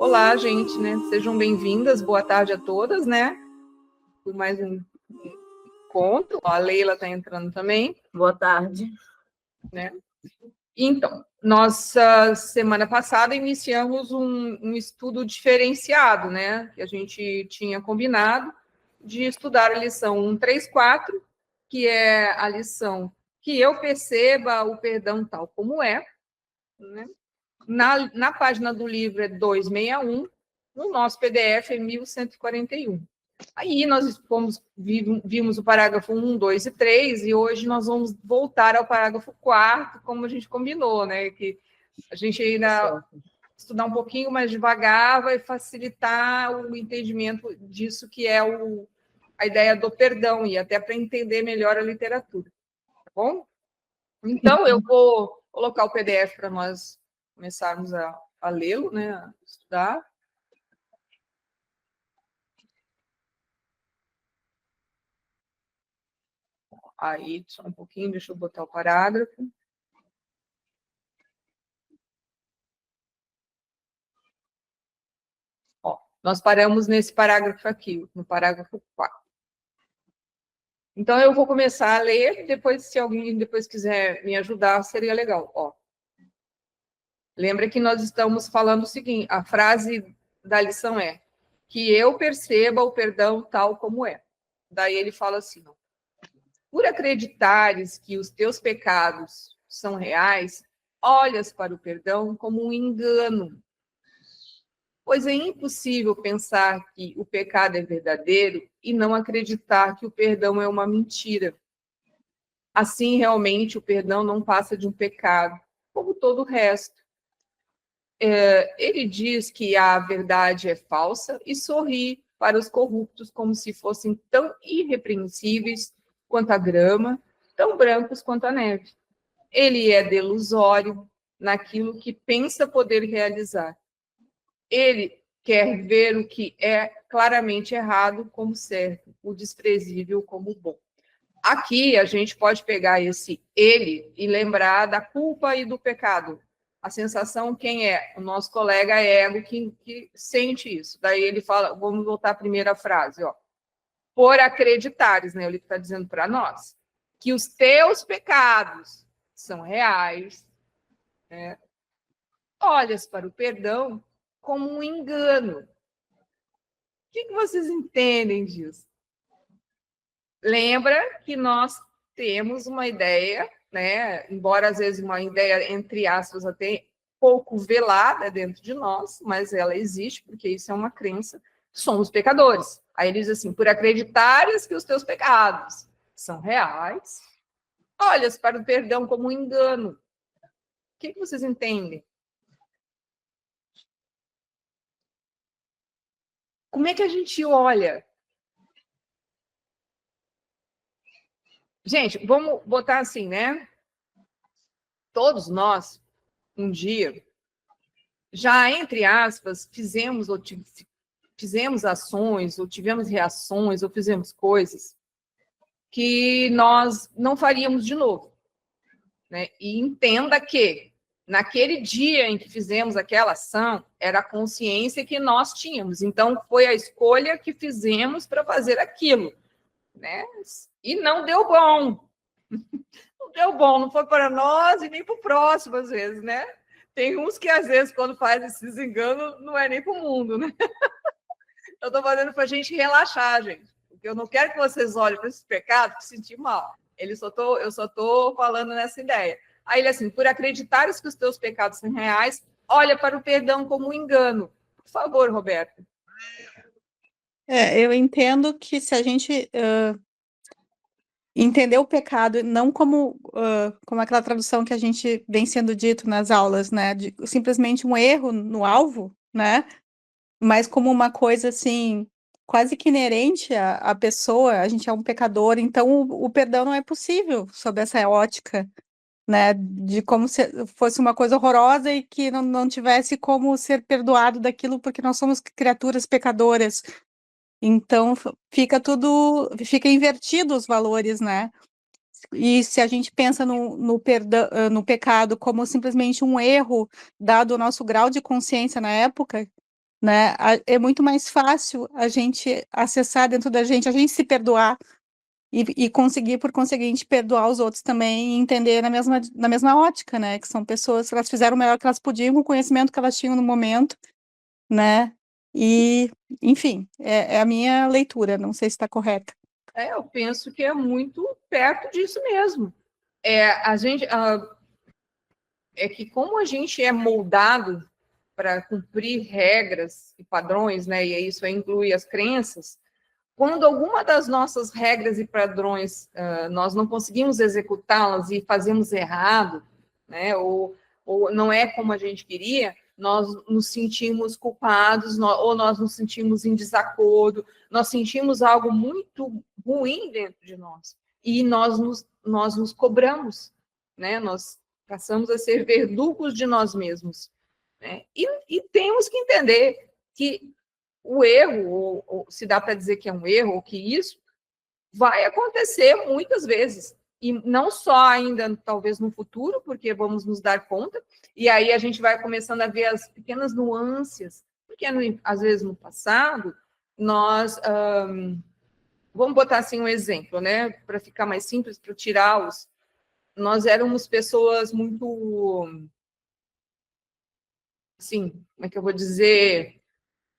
Olá, gente, né? Sejam bem-vindas, boa tarde a todas, né? Por mais um encontro. A Leila está entrando também. Boa tarde. Né? Então, nós, semana passada, iniciamos um estudo diferenciado, né? Que a gente tinha combinado de estudar a lição 134, que é a lição que eu perceba o perdão tal como é, né? Na página do livro é 261, no nosso PDF é 1141. Aí nós vimos o parágrafo 1, 2 e 3, e hoje nós vamos voltar ao parágrafo 4, como a gente combinou, né? Que a gente ainda estudar um pouquinho mais devagar vai facilitar o entendimento disso que é a ideia do perdão, e até para entender melhor a literatura. Tá bom? Então, eu vou colocar o PDF para nós começarmos a lê-lo, né? A estudar. Aí, só um pouquinho, deixa eu botar o parágrafo. Ó, nós paramos nesse parágrafo aqui, no parágrafo 4. Então, eu vou começar a ler, depois, se alguém depois quiser me ajudar, seria legal. Ó. Lembra que nós estamos falando o seguinte, a frase da lição é que eu perceba o perdão tal como é. Daí ele fala assim, ó, por acreditares que os teus pecados são reais, olhas para o perdão como um engano. Pois é impossível pensar que o pecado é verdadeiro e não acreditar que o perdão é uma mentira. Assim, realmente, o perdão não passa de um pecado, como todo o resto. Ele diz que a verdade é falsa e sorri para os corruptos como se fossem tão irrepreensíveis quanto a grama, tão brancos quanto a neve. Ele é delusório naquilo que pensa poder realizar. Ele quer ver o que é claramente errado como certo, o desprezível como bom. Aqui a gente pode pegar esse ele e lembrar da culpa e do pecado. A sensação, quem é? O nosso colega ego que sente isso. Daí ele fala, vamos voltar à primeira frase, ó. Por acreditares, né? Ele está dizendo para nós que os teus pecados são reais, né? Olhas para o perdão como um engano. O que vocês entendem disso? Lembra que nós temos uma ideia, né? Embora às vezes uma ideia, entre aspas, até pouco velada dentro de nós, mas ela existe, porque isso é uma crença, somos pecadores. Aí ele diz assim, por acreditares que os teus pecados são reais, olhas para o perdão como um engano. O que vocês entendem? Como é que a gente olha? Gente, vamos botar assim, né? Todos nós, um dia, já, entre aspas, fizemos ações, ou tivemos reações, ou fizemos coisas que nós não faríamos de novo. Né? E entenda que, naquele dia em que fizemos aquela ação, era a consciência que nós tínhamos. Então, foi a escolha que fizemos para fazer aquilo. Né? E não deu bom. Não deu bom, não foi para nós e nem para o próximo, às vezes, né? Tem uns que, às vezes, quando faz esses enganos, não é nem para o mundo, né? Eu estou fazendo para a gente relaxar, gente. Porque eu não quero que vocês olhem para esses pecados e se sentir mal. Eu só estou falando nessa ideia. Aí ele assim, por acreditares que os teus pecados são reais, olha para o perdão como um engano. Por favor, Roberto. Eu entendo que se a gente entender o pecado não como aquela tradução que a gente vem sendo dito nas aulas, né, de simplesmente um erro no alvo, né, mas como uma coisa assim quase que inerente à pessoa, a gente é um pecador, então o perdão não é possível sob essa ótica, né, de como se fosse uma coisa horrorosa e que não tivesse como ser perdoado daquilo porque nós somos criaturas pecadoras. Então fica invertido os valores, né? E se a gente pensa no perdão, no pecado como simplesmente um erro, dado o nosso grau de consciência na época, né? É muito mais fácil a gente acessar dentro da gente, a gente se perdoar e conseguir, por conseguinte, perdoar os outros também e entender na mesma ótica, né? Que são pessoas que elas fizeram o melhor que elas podiam com o conhecimento que elas tinham no momento, né? E, enfim, é a minha leitura, não sei se está correta. Eu penso que é muito perto disso mesmo. É que como a gente é moldado para cumprir regras e padrões, né? E isso inclui as crenças. Quando alguma das nossas regras e padrões nós não conseguimos executá-las e fazemos errado, né? Ou não é como a gente queria, nós nos sentimos culpados, ou nós nos sentimos em desacordo, nós sentimos algo muito ruim dentro de nós. E nós nos cobramos, né? Nós passamos a ser verdugos de nós mesmos. Né? E temos que entender que o erro, ou se dá para dizer que é um erro, ou que isso vai acontecer muitas vezes. E não só ainda, talvez, no futuro, porque vamos nos dar conta, e aí a gente vai começando a ver as pequenas nuances, porque às vezes no passado, nós... vamos botar assim um exemplo, né? Para ficar mais simples, para tirá-los. Nós éramos pessoas muito... Assim, como é que eu vou dizer?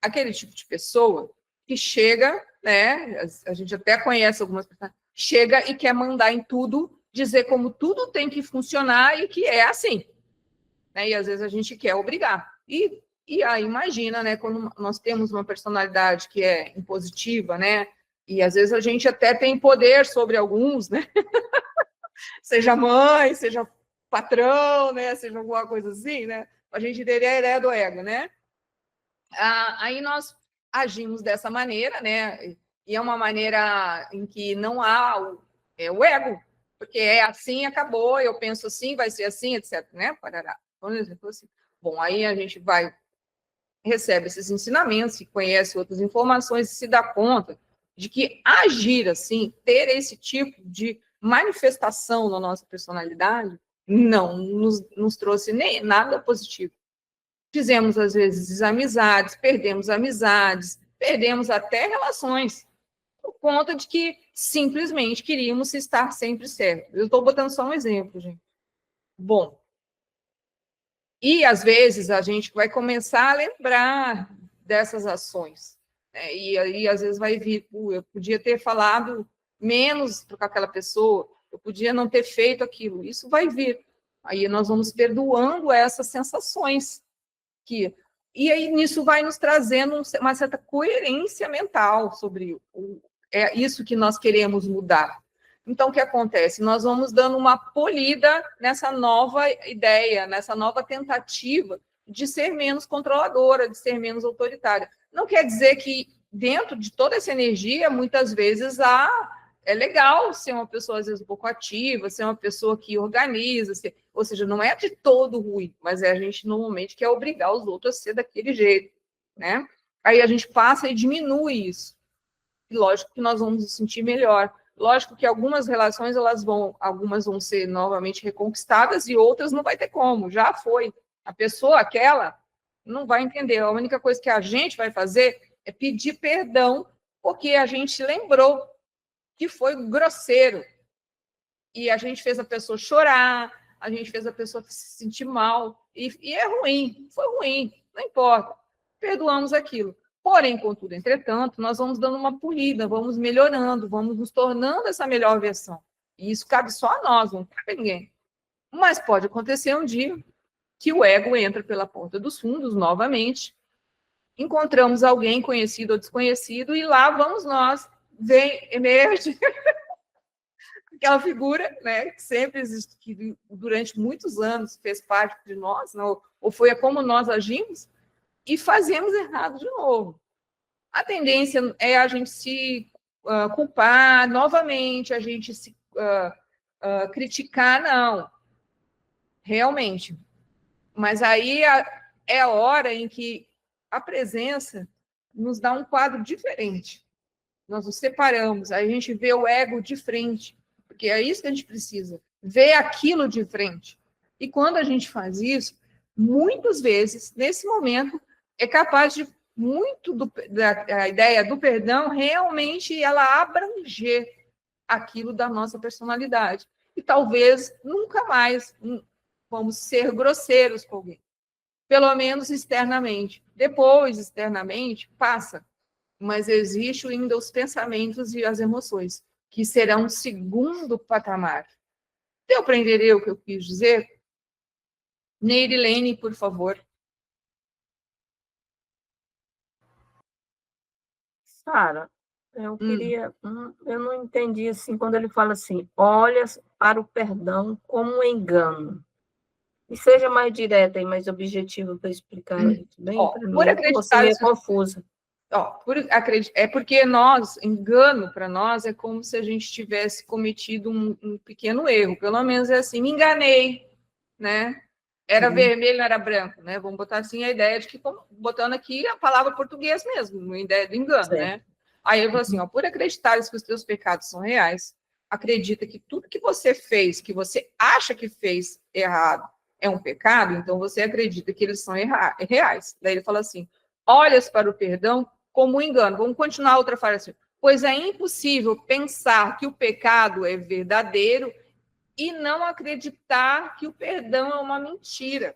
Aquele tipo de pessoa que chega, né? A gente até conhece algumas pessoas, chega e quer mandar em tudo, dizer como tudo tem que funcionar e que é assim. Né? E às vezes a gente quer obrigar. E aí imagina, né? Quando nós temos uma personalidade que é impositiva, né? E às vezes a gente até tem poder sobre alguns, né? Seja mãe, seja patrão, né? Seja alguma coisa assim, né? A gente teria a ideia do ego, né? Aí nós agimos dessa maneira, né? E é uma maneira em que não há o ego, porque é assim, acabou, eu penso assim, vai ser assim, etc. Né? Parará. Por exemplo, assim. Bom, aí a gente recebe esses ensinamentos, conhece outras informações e se dá conta de que agir assim, ter esse tipo de manifestação na nossa personalidade, não nos trouxe nem nada positivo. Fizemos, às vezes, amizades, perdemos até relações, por conta de que simplesmente queríamos estar sempre certo. Eu estou botando só um exemplo, gente. Bom, e às vezes a gente vai começar a lembrar dessas ações. Né? E aí, às vezes, vai vir, eu podia ter falado menos com aquela pessoa, eu podia não ter feito aquilo. Isso vai vir. Aí nós vamos perdoando essas sensações. E aí nisso vai nos trazendo uma certa coerência mental sobre isso que nós queremos mudar. Então, o que acontece? Nós vamos dando uma polida nessa nova ideia, nessa nova tentativa de ser menos controladora, de ser menos autoritária. Não quer dizer que dentro de toda essa energia, muitas vezes é legal ser uma pessoa, às vezes, um pouco ativa, ser uma pessoa que organiza, ou seja, não é de todo ruim, mas a gente normalmente quer obrigar os outros a ser daquele jeito, né? Aí a gente passa e diminui isso. E lógico que nós vamos nos sentir melhor. Lógico que algumas relações, algumas vão ser novamente reconquistadas e outras não vai ter como, já foi. A pessoa, aquela, não vai entender. A única coisa que a gente vai fazer é pedir perdão, porque a gente lembrou que foi grosseiro. E a gente fez a pessoa chorar, a gente fez a pessoa se sentir mal. E é ruim, foi ruim, não importa. Perdoamos aquilo. Porém, contudo, entretanto, nós vamos dando uma polida, vamos melhorando, vamos nos tornando essa melhor versão. E isso cabe só a nós, não cabe a ninguém. Mas pode acontecer um dia que o ego entra pela porta dos fundos novamente, encontramos alguém conhecido ou desconhecido, e lá vamos nós, emerge aquela figura, né, que sempre existe, que durante muitos anos fez parte de nós, não, ou foi como nós agimos, e fazemos errado de novo. A tendência é a gente se culpar novamente, a gente se criticar, não. Realmente. Mas aí é a hora em que a presença nos dá um quadro diferente. Nós nos separamos, aí a gente vê o ego de frente, porque é isso que a gente precisa, ver aquilo de frente. E quando a gente faz isso, muitas vezes, nesse momento, é capaz de muito da ideia do perdão realmente ela abranger aquilo da nossa personalidade. E talvez nunca mais vamos ser grosseiros com alguém. Pelo menos externamente. Depois, externamente, passa. Mas existe ainda os pensamentos e as emoções, que serão um segundo patamar. Deu para entender o que eu quis dizer? Neirilene, por favor. Sara, eu queria, eu não entendi assim, quando ele fala assim, olha para o perdão como um engano. E seja mais direta e mais objetiva para explicar isso bem para mim. Por acreditar, eu estou confusa. É porque engano para nós é como se a gente tivesse cometido um pequeno erro, pelo menos é assim, me enganei, né? Era vermelho, não era branco, né? Vamos botar assim a ideia de que, botando aqui a palavra português mesmo, a ideia do engano, né? Aí eu falo assim, por acreditares que os teus pecados são reais, acredita que tudo que você fez, que você acha que fez errado, é um pecado, então você acredita que eles são reais. Daí ele fala assim, olhas para o perdão como um engano. Vamos continuar outra frase assim, pois é impossível pensar que o pecado é verdadeiro e não acreditar que o perdão é uma mentira.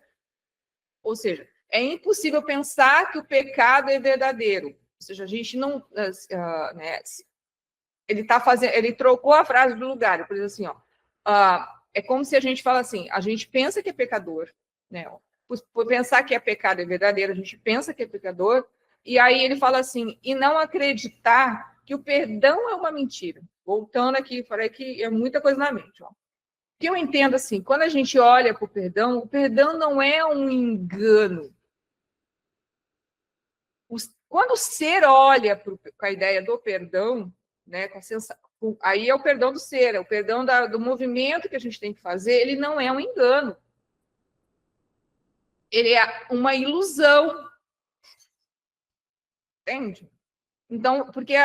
Ou seja, é impossível pensar que o pecado é verdadeiro. Ou seja, a gente não... né, ele trocou a frase do lugar. Por exemplo, assim, é como se a gente fala assim, a gente pensa que é pecador, né? Por pensar que é pecado é verdadeiro, a gente pensa que é pecador, e aí ele fala assim, e não acreditar que o perdão é uma mentira. Voltando aqui, falei que é muita coisa na mente, ó. Que eu entendo assim, quando a gente olha para o perdão não é um engano. Quando o ser olha com a ideia do perdão, né, com a sensação, aí é o perdão do ser, é o perdão do movimento que a gente tem que fazer, ele não é um engano. Ele é uma ilusão. Entende? Então, porque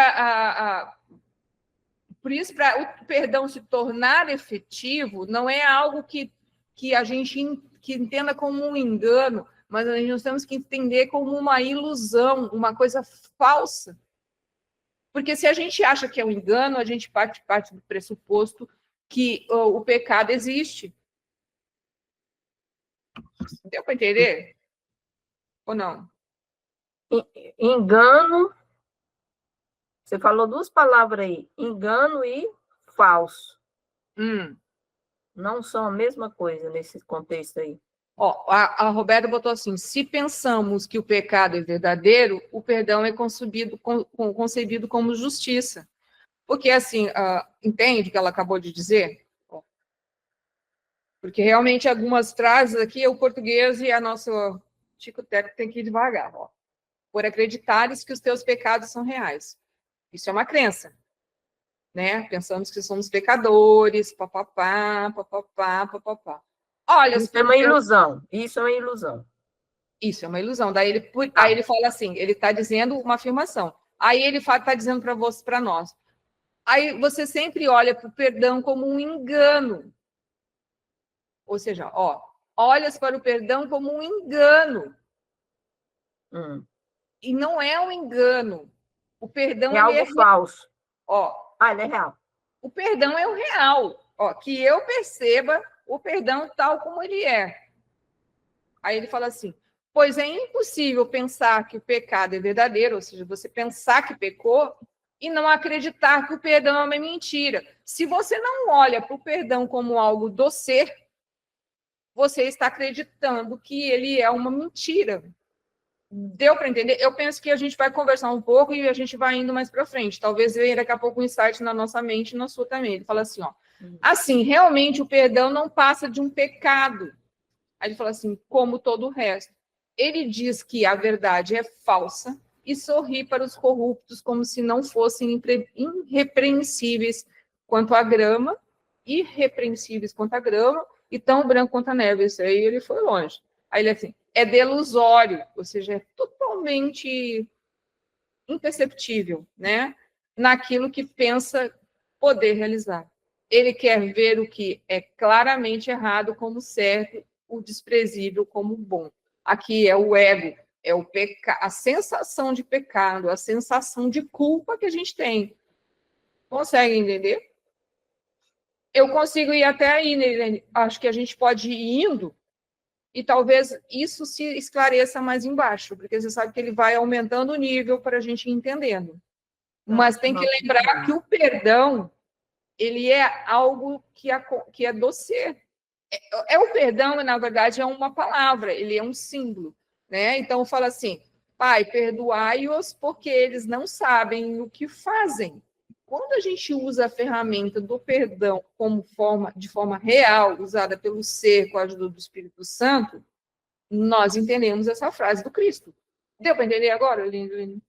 por isso, para o perdão se tornar efetivo, não é algo que a gente entenda como um engano, mas nós temos que entender como uma ilusão, uma coisa falsa. Porque se a gente acha que é um engano, a gente parte do pressuposto que o pecado existe. Deu para entender? Ou não? Engano, você falou duas palavras aí, engano e falso. Não são a mesma coisa nesse contexto aí. A Roberta botou assim, se pensamos que o pecado é verdadeiro, o perdão é concebido como justiça. Porque, assim, entende o que ela acabou de dizer? Porque, realmente, algumas frases aqui, o português e a nossa tico-teco tem que ir devagar. Por acreditares que os teus pecados são reais. Isso é uma crença. Né? Pensamos que somos pecadores, papapá, papapá, papapá. Olha, isso é uma ilusão. Isso é uma ilusão. Isso é uma ilusão. Daí ele fala assim, ele está dizendo uma afirmação. Aí ele está dizendo para nós. Aí você sempre olha para o perdão como um engano. Ou seja, olhas para o perdão como um engano. E não é um engano. O perdão é algo falso. Ele é real. O perdão é o real. Que eu perceba o perdão tal como ele é. Aí ele fala assim, pois é impossível pensar que o pecado é verdadeiro, ou seja, você pensar que pecou e não acreditar que o perdão é uma mentira. Se você não olha para o perdão como algo do ser, você está acreditando que ele é uma mentira. Deu para entender? Eu penso que a gente vai conversar um pouco e a gente vai indo mais para frente. Talvez venha daqui a pouco um insight na nossa mente e na sua também. Ele fala assim, assim, realmente o perdão não passa de um pecado. Aí ele fala assim, como todo o resto. Ele diz que a verdade é falsa e sorri para os corruptos como se não fossem irrepreensíveis quanto a grama, irrepreensíveis quanto a grama e tão branco quanto a neve. Isso aí ele foi longe. Aí ele assim, é delusório, ou seja, é totalmente imperceptível, né? Naquilo que pensa poder realizar. Ele quer ver o que é claramente errado como certo, o desprezível como bom. Aqui é o ego, É a sensação de pecado, a sensação de culpa que a gente tem. Consegue entender? Eu consigo ir até aí, Neilene. Acho que a gente pode ir indo e talvez isso se esclareça mais embaixo, porque você sabe que ele vai aumentando o nível para a gente ir entendendo. Mas tem que lembrar que o perdão, ele é algo que é do ser. O perdão, na verdade, é uma palavra, ele é um símbolo, né? Então, fala assim, Pai, perdoai-os porque eles não sabem o que fazem. Quando a gente usa a ferramenta do perdão de forma real, usada pelo ser com a ajuda do Espírito Santo, nós entendemos essa frase do Cristo. Deu para entender agora, lindo?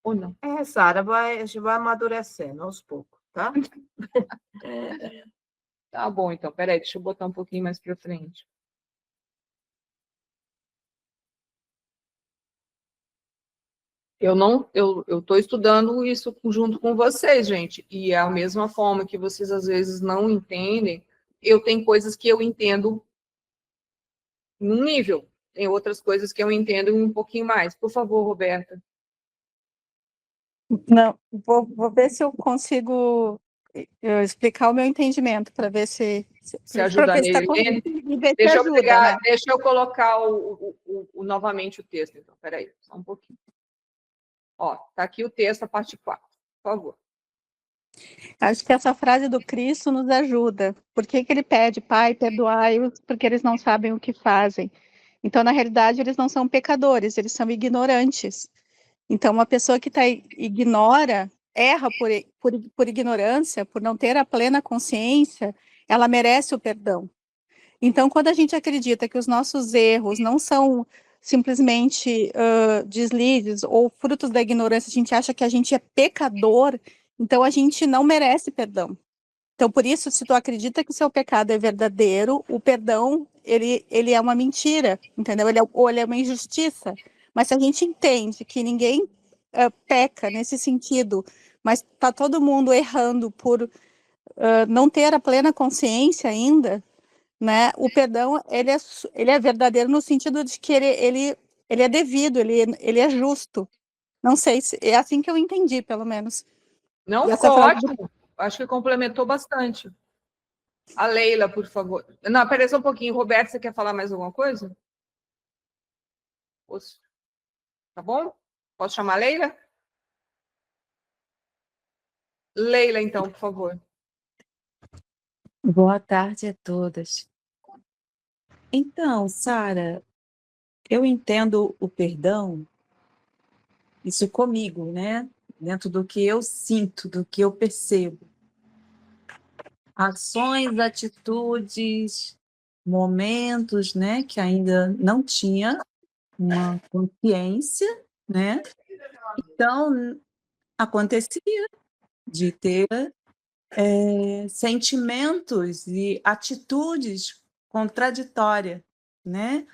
Ou não? Sara, a gente vai amadurecendo aos poucos, tá? Tá bom, então. Peraí, deixa eu botar um pouquinho mais para frente. Eu estou estudando isso junto com vocês, gente, e é a mesma forma que vocês às vezes não entendem, eu tenho coisas que eu entendo num nível, tem outras coisas que eu entendo um pouquinho mais. Por favor, Roberta. Não, vou ver se eu consigo explicar o meu entendimento, para ver se ajuda ver se nele. tá conseguindo, ver se Deixa ajuda, né? Deixa eu colocar novamente o texto, então. Peraí, só um pouquinho. Ó, tá aqui o texto, a parte 4, por favor. Acho que essa frase do Cristo nos ajuda. Por que que ele pede, Pai, perdoai-os, porque eles não sabem o que fazem? Então, na realidade, eles não são pecadores, eles são ignorantes. Então, uma pessoa que erra por ignorância, por não ter a plena consciência, ela merece o perdão. Então, quando a gente acredita que os nossos erros não são simplesmente deslizes ou frutos da ignorância, a gente acha que a gente é pecador, então a gente não merece perdão. Então, por isso, se tu acredita que o seu pecado é verdadeiro, o perdão, ele é uma mentira, entendeu? Ou ele é uma injustiça. Mas se a gente entende que ninguém peca nesse sentido, mas está todo mundo errando por não ter a plena consciência ainda, né? O perdão, ele é verdadeiro no sentido de que ele é devido, ele é justo. Não sei se é assim que eu entendi, pelo menos. Não, E ficou essa frase ótimo. Acho que complementou bastante. A Leila, por favor. Não, peraí só um pouquinho. Roberto, você quer falar mais alguma coisa? Tá bom? Posso chamar a Leila? Leila, então, por favor. Boa tarde a todas. Então, Sara, eu entendo o perdão, isso comigo, né? Dentro do que eu sinto, do que eu percebo. Ações, atitudes, momentos, né? Que ainda não tinha uma consciência, né? Então, acontecia de ter sentimentos e atitudes contraditórias, né?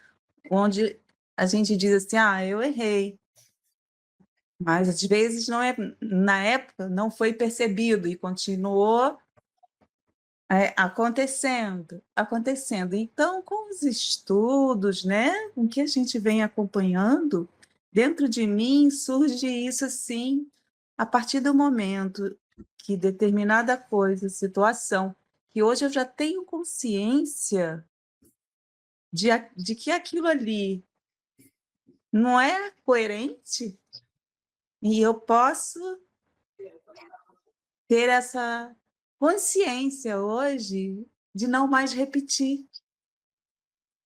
Onde a gente diz assim, eu errei, mas às vezes não é, na época não foi percebido e continuou acontecendo. Então, com os estudos, né, com que a gente vem acompanhando, dentro de mim surge isso assim, a partir do momento que determinada coisa, situação, que hoje eu já tenho consciência de que aquilo ali não é coerente, e eu posso ter essa consciência hoje de não mais repetir.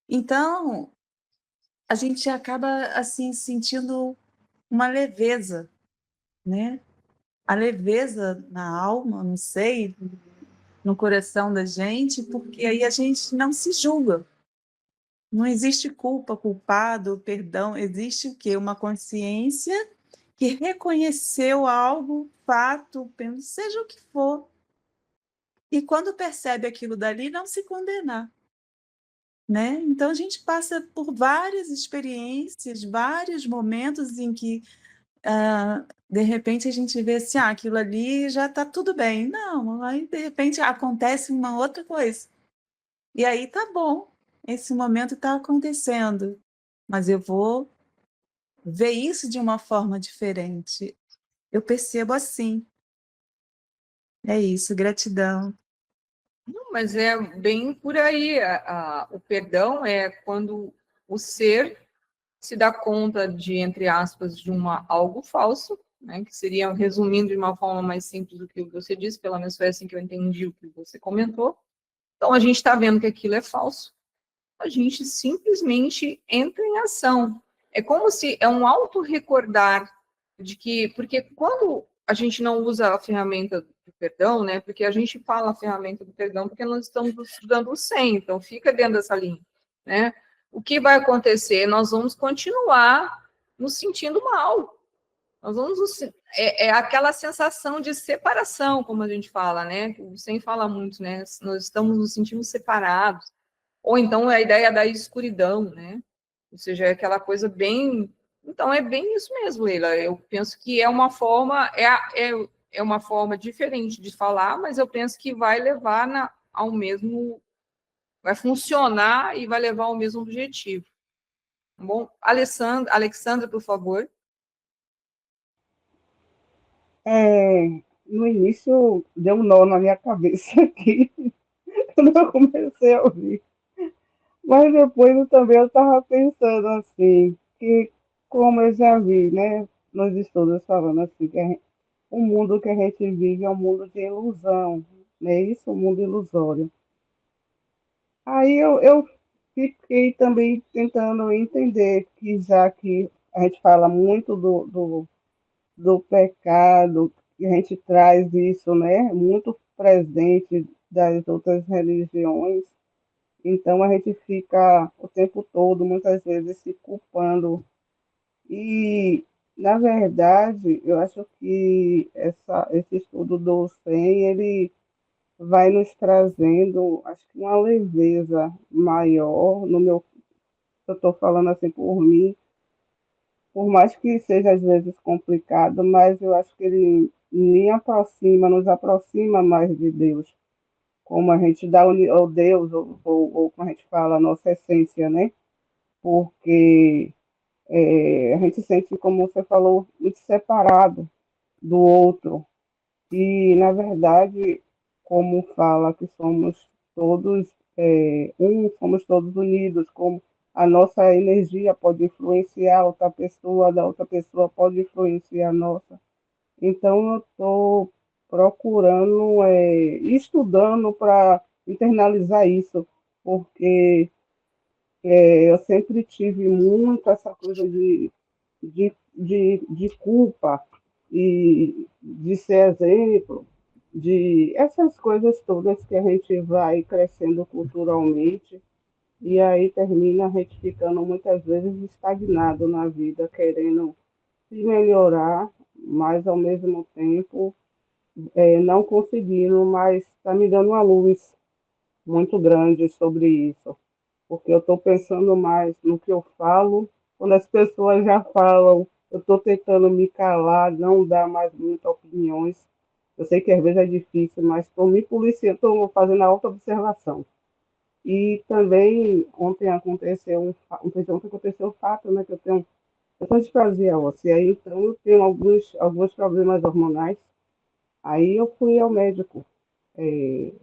Então, a gente acaba assim sentindo uma leveza, né? A leveza na alma, não sei, no coração da gente, porque aí a gente não se julga. Não existe culpa, culpado, perdão, existe o quê? Uma consciência que reconheceu algo, fato, seja o que for. E quando percebe aquilo dali, não se condenar, né? Então a gente passa por várias experiências, vários momentos em que de repente a gente vê assim, aquilo ali já está tudo bem. Não, aí de repente acontece uma outra coisa. E aí tá bom. esse momento está acontecendo, mas eu vou ver isso de uma forma diferente. Eu percebo assim. É isso, gratidão. Não, mas é bem por aí. O perdão é quando o ser se dá conta de, entre aspas, de algo falso, né, que seria, resumindo de uma forma mais simples do que você disse, pelo menos foi assim que eu entendi o que você comentou. Então, a gente está vendo que aquilo é falso, a gente simplesmente entra em ação. É como se é um auto-recordar de que, porque quando a gente não usa a ferramenta do perdão, né, porque a gente fala a ferramenta do perdão porque nós estamos estudando o 100, então fica dentro dessa linha, né? O que vai acontecer? Nós vamos continuar nos sentindo mal. Nós vamos é aquela sensação de separação, como a gente fala, né? O 100 fala muito, né? Nós estamos nos sentindo separados. Ou então a ideia da escuridão, né? Ou seja, é aquela coisa bem. Então, é bem isso mesmo, Leila. Eu penso que é uma forma, é uma forma diferente de falar, mas eu penso que vai levar ao mesmo. Vai funcionar e vai levar ao mesmo objetivo. Tá bom? Alexandra, por favor. No início deu um nó na minha cabeça aqui, quando eu comecei a ouvir. Mas depois eu estava pensando assim, que como eu já vi, né, nos estudos falando assim, o mundo que a gente vive é um mundo de ilusão, né? Isso, um mundo ilusório. Aí eu fiquei também tentando entender que já que a gente fala muito do pecado, que a gente traz isso, né, muito presente das outras religiões, então a gente fica o tempo todo, muitas vezes, se culpando. E, na verdade, eu acho que esse estudo do 100, ele vai nos trazendo, acho que uma leveza maior, eu estou falando assim por mim, por mais que seja às vezes complicado, mas eu acho que ele nos aproxima mais de Deus, como a gente dá ao Deus, ou como a gente fala, a nossa essência, né? Porque a gente se sente, como você falou, muito separado do outro. E, na verdade, como fala que somos todos somos todos unidos, como a nossa energia pode influenciar outra pessoa, da outra pessoa pode influenciar a nossa. Então, eu estou procurando, estudando para internalizar isso, porque eu sempre tive muito essa coisa de culpa e de ser exemplo, de essas coisas todas que a gente vai crescendo culturalmente e aí termina a gente ficando muitas vezes estagnado na vida, querendo se melhorar, mas ao mesmo tempo não conseguindo, mas está me dando uma luz muito grande sobre isso, porque eu estou pensando mais no que eu falo, quando as pessoas já falam, eu estou tentando me calar, não dar mais muitas opiniões. Eu sei que às vezes é difícil, mas estou me policiando, estou fazendo a auto-observação. E também ontem aconteceu o fato, né, que eu tenho displasia óssea, aí então eu tenho alguns problemas hormonais. Aí eu fui ao médico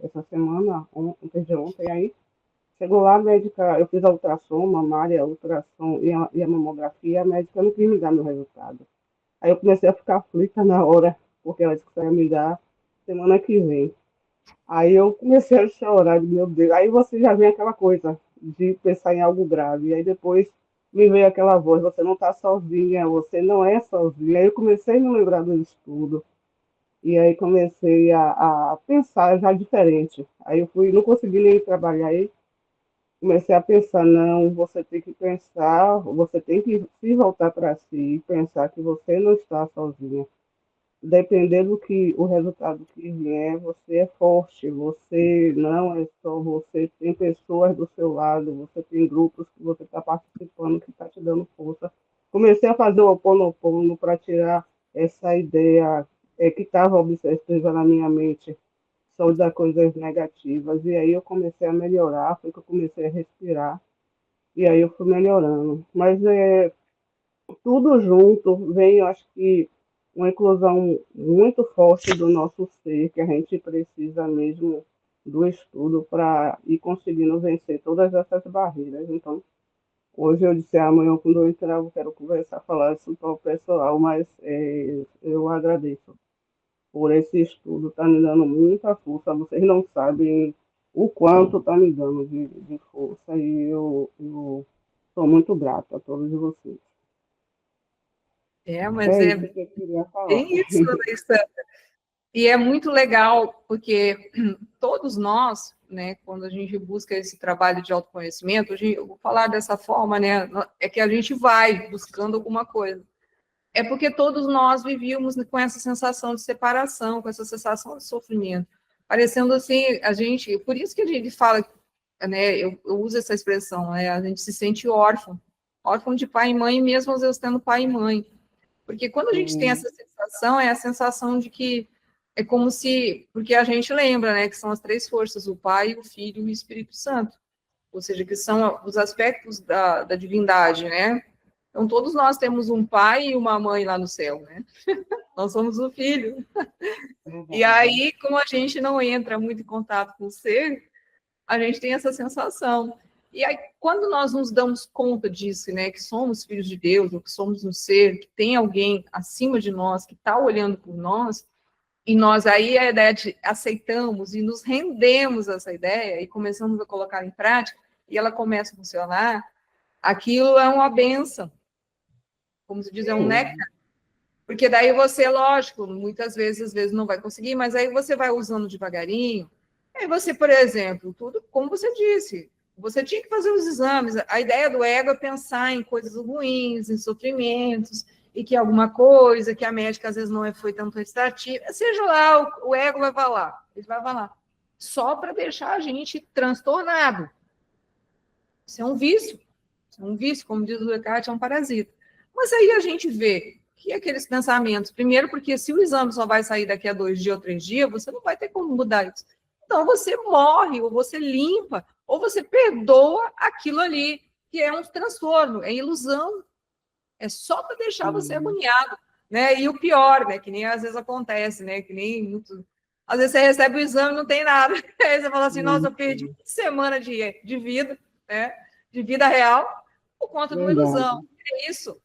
essa semana, antes de ontem, aí chegou lá, a médica, eu fiz a ultrassom mamária, a ultrassom e a mamografia, a médica não quis me dar meu resultado. Aí eu comecei a ficar aflita na hora, porque ela disse que só ia me dar semana que vem. Aí eu comecei a chorar, meu Deus. Aí você já vem aquela coisa de pensar em algo grave. Aí depois me veio aquela voz, você não está sozinha, você não é sozinha. Aí eu comecei a me lembrar do estudo. E aí comecei a pensar já diferente. Aí eu fui, não consegui nem trabalhar aí, comecei a pensar, não, você tem que pensar, você tem que se voltar para si e pensar que você não está sozinha. Dependendo do que o resultado que vier, você é forte, você não é só você, tem pessoas do seu lado, você tem grupos que você está participando, que está te dando força. Comecei a fazer o Ho oponopono para tirar essa ideia que estava obsessiva na minha mente só das coisas negativas. E aí eu comecei a melhorar, foi que eu comecei a respirar, e aí eu fui melhorando. Mas tudo junto vem, eu acho que, uma inclusão muito forte do nosso ser, que a gente precisa mesmo do estudo para ir conseguindo vencer todas essas barreiras. Então, hoje eu disse, amanhã quando eu entrar, eu quero conversar, falar isso para o pessoal, mas eu agradeço por esse estudo, está me dando muita força. Vocês não sabem o quanto está me dando de força, e eu sou muito grata a todos vocês. Mas É é isso que eu queria falar. bem isso, Alessandra. E é muito legal, porque todos nós, né, quando a gente busca esse trabalho de autoconhecimento, eu vou falar dessa forma, né, é que a gente vai buscando alguma coisa. É porque todos nós vivíamos com essa sensação de separação, com essa sensação de sofrimento. Parecendo assim, por isso que a gente fala, né, eu uso essa expressão, né, a gente se sente órfão de pai e mãe, mesmo às vezes tendo pai e mãe. Porque quando a gente tem essa sensação, é a sensação de que é como se, porque a gente lembra, né, que são as três forças, o Pai, o Filho e o Espírito Santo, ou seja, que são os aspectos da divindade, né? Então, todos nós temos um pai e uma mãe lá no céu, né? Nós somos o filho. E aí, como a gente não entra muito em contato com o ser, a gente tem essa sensação. E aí, quando nós nos damos conta disso, né, que somos filhos de Deus, ou que somos um ser, que tem alguém acima de nós, que está olhando por nós, e nós aí a ideia de aceitamos e nos rendemos a essa ideia e começamos a colocar em prática, e ela começa a funcionar, aquilo é uma bênção. Como se diz, é um néctar. Porque daí você, lógico, muitas vezes, às vezes não vai conseguir, mas aí você vai usando devagarinho. Aí você, por exemplo, tudo, como você disse, você tinha que fazer os exames. A ideia do ego é pensar em coisas ruins, em sofrimentos, e que alguma coisa, que a médica às vezes não foi tanto extrativa, seja lá, o ego vai falar, ele vai falar, só para deixar a gente transtornado. Isso é um vício. Isso é um vício, como diz o Descartes, é um parasita. Mas aí a gente vê que aqueles pensamentos, primeiro porque se o exame só vai sair daqui a 2 dias ou 3 dias, você não vai ter como mudar isso. Então você morre, ou você limpa, ou você perdoa aquilo ali, que é um transtorno, é ilusão. É só para deixar você agoniado, né? E o pior, né? Que nem às vezes acontece, né? Que nem muito... Às vezes você recebe o exame e não tem nada. Aí você fala assim, nossa, eu perdi uma semana de vida, né? De vida real, por conta de uma ilusão. É isso,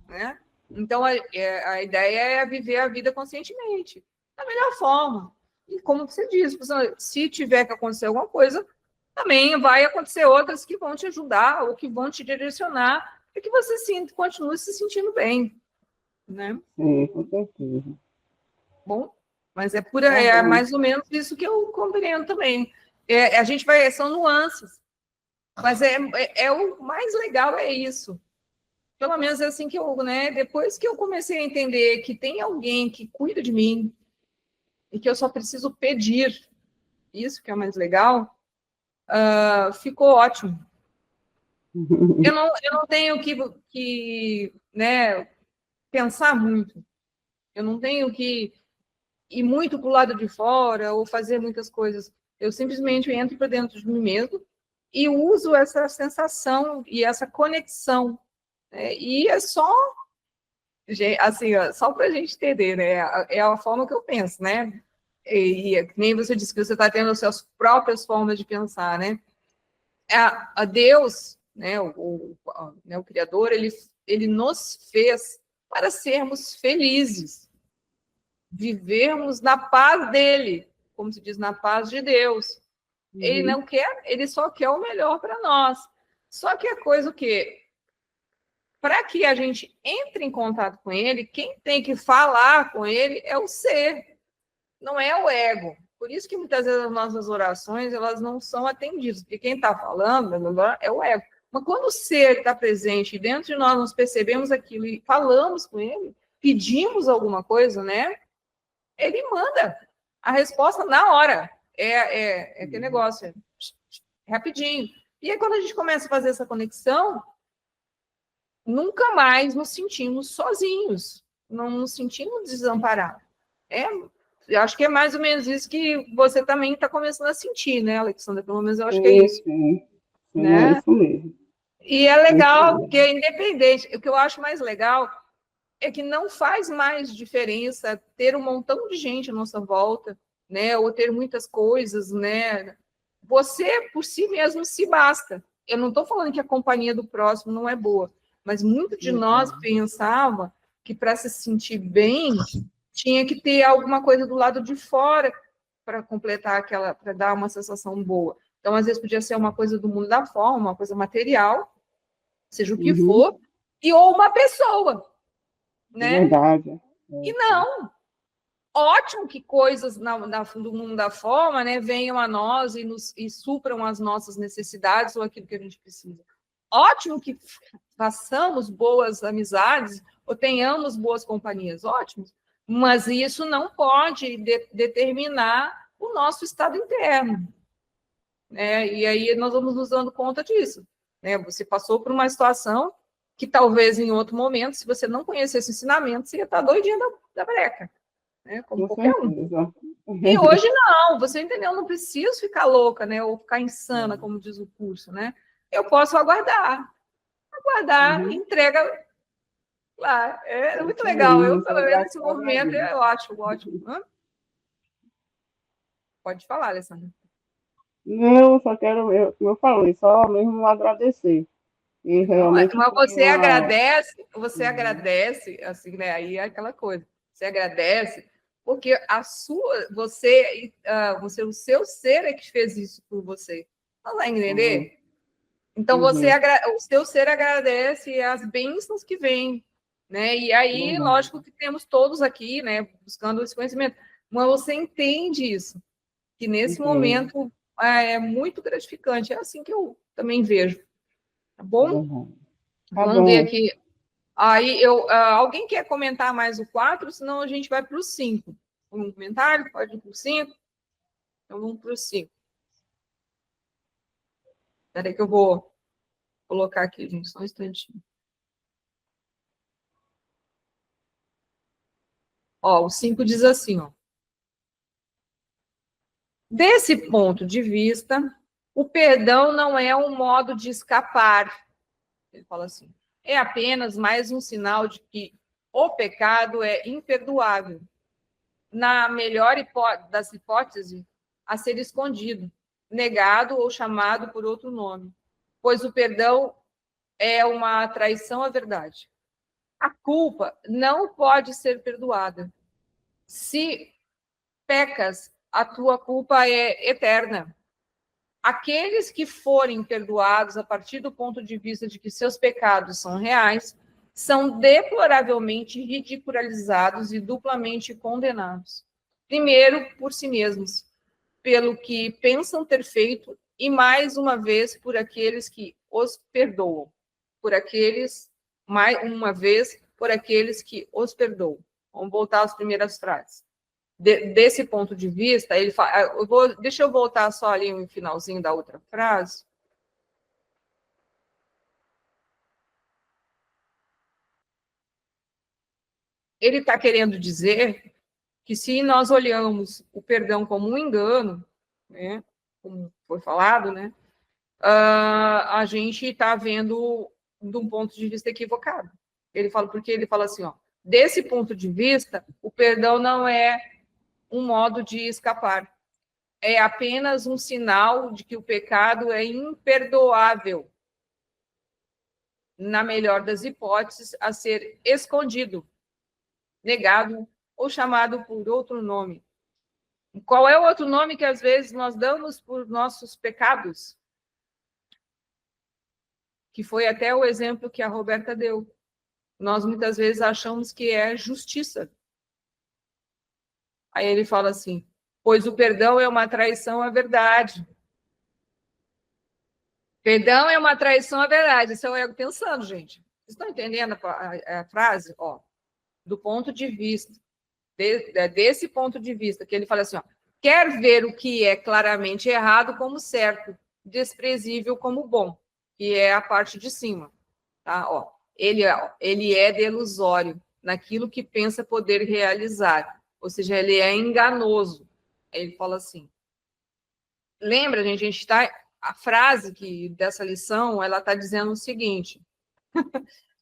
né? Então, a ideia é viver a vida conscientemente, da melhor forma. E como você diz, se tiver que acontecer alguma coisa, também vai acontecer outras que vão te ajudar ou que vão te direcionar para que você continue se sentindo bem, né? Sim, com certeza. Bom, mas é mais ou menos isso que eu compreendo também. A gente são nuances, mas o mais legal é isso. Pelo menos é assim que eu, né? Depois que eu comecei a entender que tem alguém que cuida de mim e que eu só preciso pedir, isso que é mais legal, ficou ótimo. Eu não tenho que né, pensar muito. Eu não tenho que ir muito para o lado de fora ou fazer muitas coisas. Eu simplesmente entro para dentro de mim mesmo e uso essa sensação e essa conexão. E é só, assim, só para a gente entender, né? É a forma que eu penso, né? E nem você disse que você está tendo as suas próprias formas de pensar, né? A Deus, né, o Criador, ele nos fez para sermos felizes, vivermos na paz dele, como se diz, na paz de Deus. Ele não quer, ele só quer o melhor para nós. Só que a coisa o quê? Para que a gente entre em contato com ele, quem tem que falar com ele é o ser, não é o ego. Por isso que muitas vezes as nossas orações elas não são atendidas, porque quem está falando é o ego. Mas quando o ser está presente dentro de nós, nós percebemos aquilo e falamos com ele, pedimos alguma coisa, né? Ele manda a resposta na hora. É aquele negócio, rapidinho. E aí, quando a gente começa a fazer essa conexão, nunca mais nos sentimos sozinhos, não nos sentimos desamparados. Eu acho que é mais ou menos isso que você também está começando a sentir, né, Alexandra? Pelo menos eu acho que é isso. Sim, é Né? isso mesmo. E é É isso legal, mesmo. porque é independente. O que eu acho mais legal é que não faz mais diferença ter um montão de gente à nossa volta, né? Ou ter muitas coisas, né? Você, por si mesmo, se basta. Eu não estou falando que a companhia do próximo não é boa, mas muito de nós pensava que para se sentir bem tinha que ter alguma coisa do lado de fora para completar aquela, para dar uma sensação boa. Então, às vezes, podia ser uma coisa do mundo da forma, uma coisa material, seja o que Uhum, for, e ou uma pessoa, é né? verdade. E não, ótimo que coisas do mundo da forma, né, venham a nós e supram as nossas necessidades ou aquilo que a gente precisa. Ótimo que façamos boas amizades ou tenhamos boas companhias, ótimo. Mas isso não pode determinar o nosso estado interno, né? E aí nós vamos nos dando conta disso, né? Você passou por uma situação que talvez em outro momento, se você não conhecesse ensinamento, você ia estar doidinha da breca, né? Como Com qualquer um. certeza. E hoje não, você entendeu? Eu não preciso ficar louca, né? Ou ficar insana, como diz o curso, né? Eu posso aguardar, Uhum, entrega lá. É é muito isso legal. mesmo, Eu, só pelo menos, esse graças a movimento Deus. eu acho ótimo. Hã? Pode falar, Alessandra. Não, eu só quero, como eu falei, só mesmo agradecer. E Não, realmente mas foi uma. você agradece, assim, né? Aí é aquela coisa. Você agradece porque a sua, o seu ser é que fez isso por você. Não vai Foi. entender? Então você, Uhum, o seu ser agradece as bênçãos que vêm, né? E aí, verdade. lógico que temos todos aqui, né, buscando esse conhecimento. Mas você entende isso, que nesse Entendo. momento é muito gratificante. É assim que eu também vejo, tá bom? Uhum. Tá Vamos ver bom. aqui. Aí alguém quer comentar mais o 4? Senão a gente vai para o 5. Um comentário? Pode ir para o 5? Então vamos para o 5. Espera aí que eu vou colocar aqui, gente, só um instantinho. Ó, o 5 diz assim, ó. Desse ponto de vista, o perdão não é um modo de escapar. Ele fala assim, é apenas mais um sinal de que o pecado é imperdoável. Na melhor das hipóteses, a ser escondido, negado ou chamado por outro nome, pois o perdão é uma traição à verdade. A culpa não pode ser perdoada. Se pecas, a tua culpa é eterna. Aqueles que forem perdoados a partir do ponto de vista de que seus pecados são reais, são deploravelmente ridicularizados e duplamente condenados. Primeiro, por si mesmos, pelo que pensam ter feito, e mais uma vez por aqueles que os perdoam. Por aqueles, mais uma vez, por aqueles que os perdoam. Vamos voltar às primeiras frases. Desse ponto de vista, ele fala, deixa eu voltar só ali no finalzinho da outra frase. Ele está querendo dizer que se nós olhamos o perdão como um engano, né, como foi falado, né, a gente está vendo de um ponto de vista equivocado. Ele fala, porque ele fala assim, ó, desse ponto de vista, o perdão não é um modo de escapar. É apenas um sinal de que o pecado é imperdoável. Na melhor das hipóteses, a ser escondido, negado ou chamado por outro nome. Qual é o outro nome que às vezes nós damos por nossos pecados? Que foi até o exemplo que a Roberta deu. Nós muitas vezes achamos que é justiça. Aí ele fala assim, pois o perdão é uma traição à verdade. Perdão é uma traição à verdade. Isso é o ego pensando, gente. Vocês estão entendendo a frase? Ó, do ponto de vista, desse ponto de vista, que ele fala assim, ó, quer ver o que é claramente errado como certo, desprezível como bom, que é a parte de cima. Tá? Ó, ele é delusório naquilo que pensa poder realizar, ou seja, ele é enganoso. Ele fala assim, lembra, gente, a gente está... A frase dessa lição, ela está dizendo o seguinte,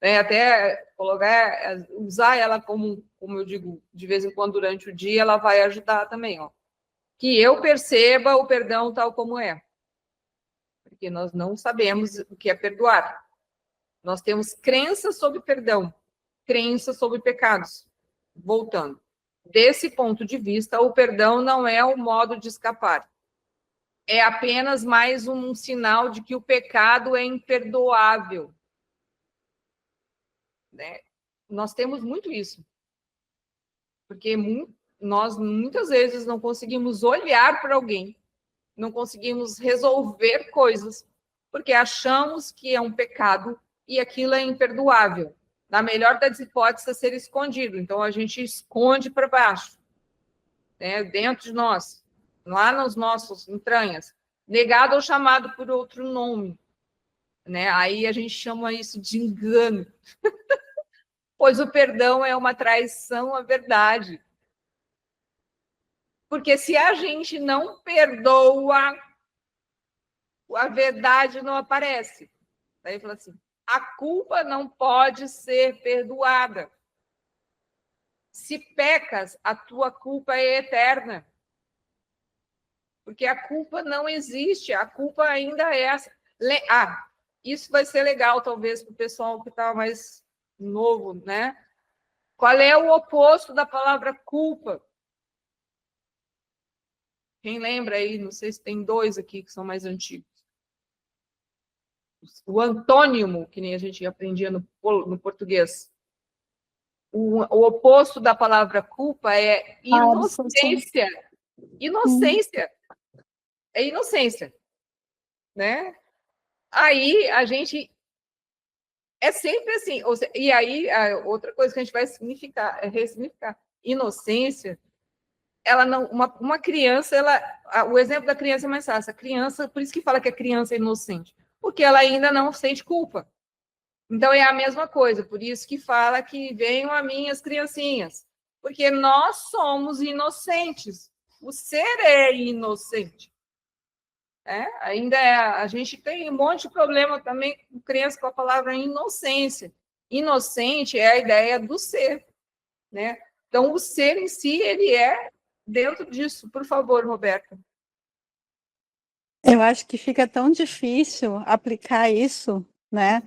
até colocar, usar ela como eu digo, de vez em quando durante o dia, ela vai ajudar também, ó. Que eu perceba o perdão tal como é. Porque nós não sabemos o que é perdoar. Nós temos crenças sobre perdão, crenças sobre pecados. Voltando. Desse ponto de vista, o perdão não é um modo de escapar. É apenas mais um sinal de que o pecado é imperdoável. Né? Nós temos muito isso. Porque nós muitas vezes não conseguimos olhar para alguém, não conseguimos resolver coisas, porque achamos que é um pecado e aquilo é imperdoável. Na melhor das hipóteses, a ser escondido. Então, a gente esconde para baixo, né? Dentro de nós, lá nos nossos entranhas, negado ou chamado por outro nome. Né? Aí a gente chama isso de engano. Pois o perdão é uma traição à verdade. Porque se a gente não perdoa, a verdade não aparece. Daí fala assim, a culpa não pode ser perdoada. Se pecas, a tua culpa é eterna. Porque a culpa não existe, a culpa ainda é essa. Isso vai ser legal, talvez, para o pessoal que está mais novo, né? Qual é o oposto da palavra culpa? Quem lembra aí? Não sei se tem dois aqui que são mais antigos. O antônimo, que nem a gente aprendia no português. O oposto da palavra culpa é inocência. Inocência. É inocência. Né? Aí a gente... É sempre assim. E aí, outra coisa que a gente vai ressignificar. Inocência, ela não... Uma criança, o exemplo da criança é mais fácil. A criança, por isso que fala que a criança é inocente. Porque ela ainda não sente culpa. Então, é a mesma coisa. Por isso que fala que venham a mim as criancinhas. Porque nós somos inocentes. O ser é inocente. Ainda a gente tem um monte de problema também com criança com a palavra inocência. Inocente é a ideia do ser, né? Então, o ser em si, ele é dentro disso. Por favor, Roberta. Eu acho que fica tão difícil aplicar isso, né?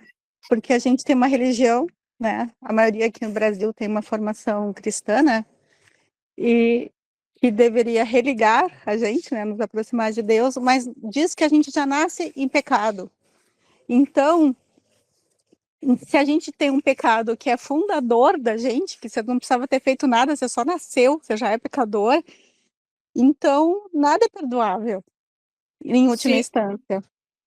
Porque a gente tem uma religião, né? A maioria aqui no Brasil tem uma formação cristã, né? E que deveria religar a gente, né? Nos aproximar de Deus, mas diz que a gente já nasce em pecado. Então, se a gente tem um pecado que é fundador da gente, que você não precisava ter feito nada, você só nasceu, você já é pecador, então nada é perdoável, em última instância,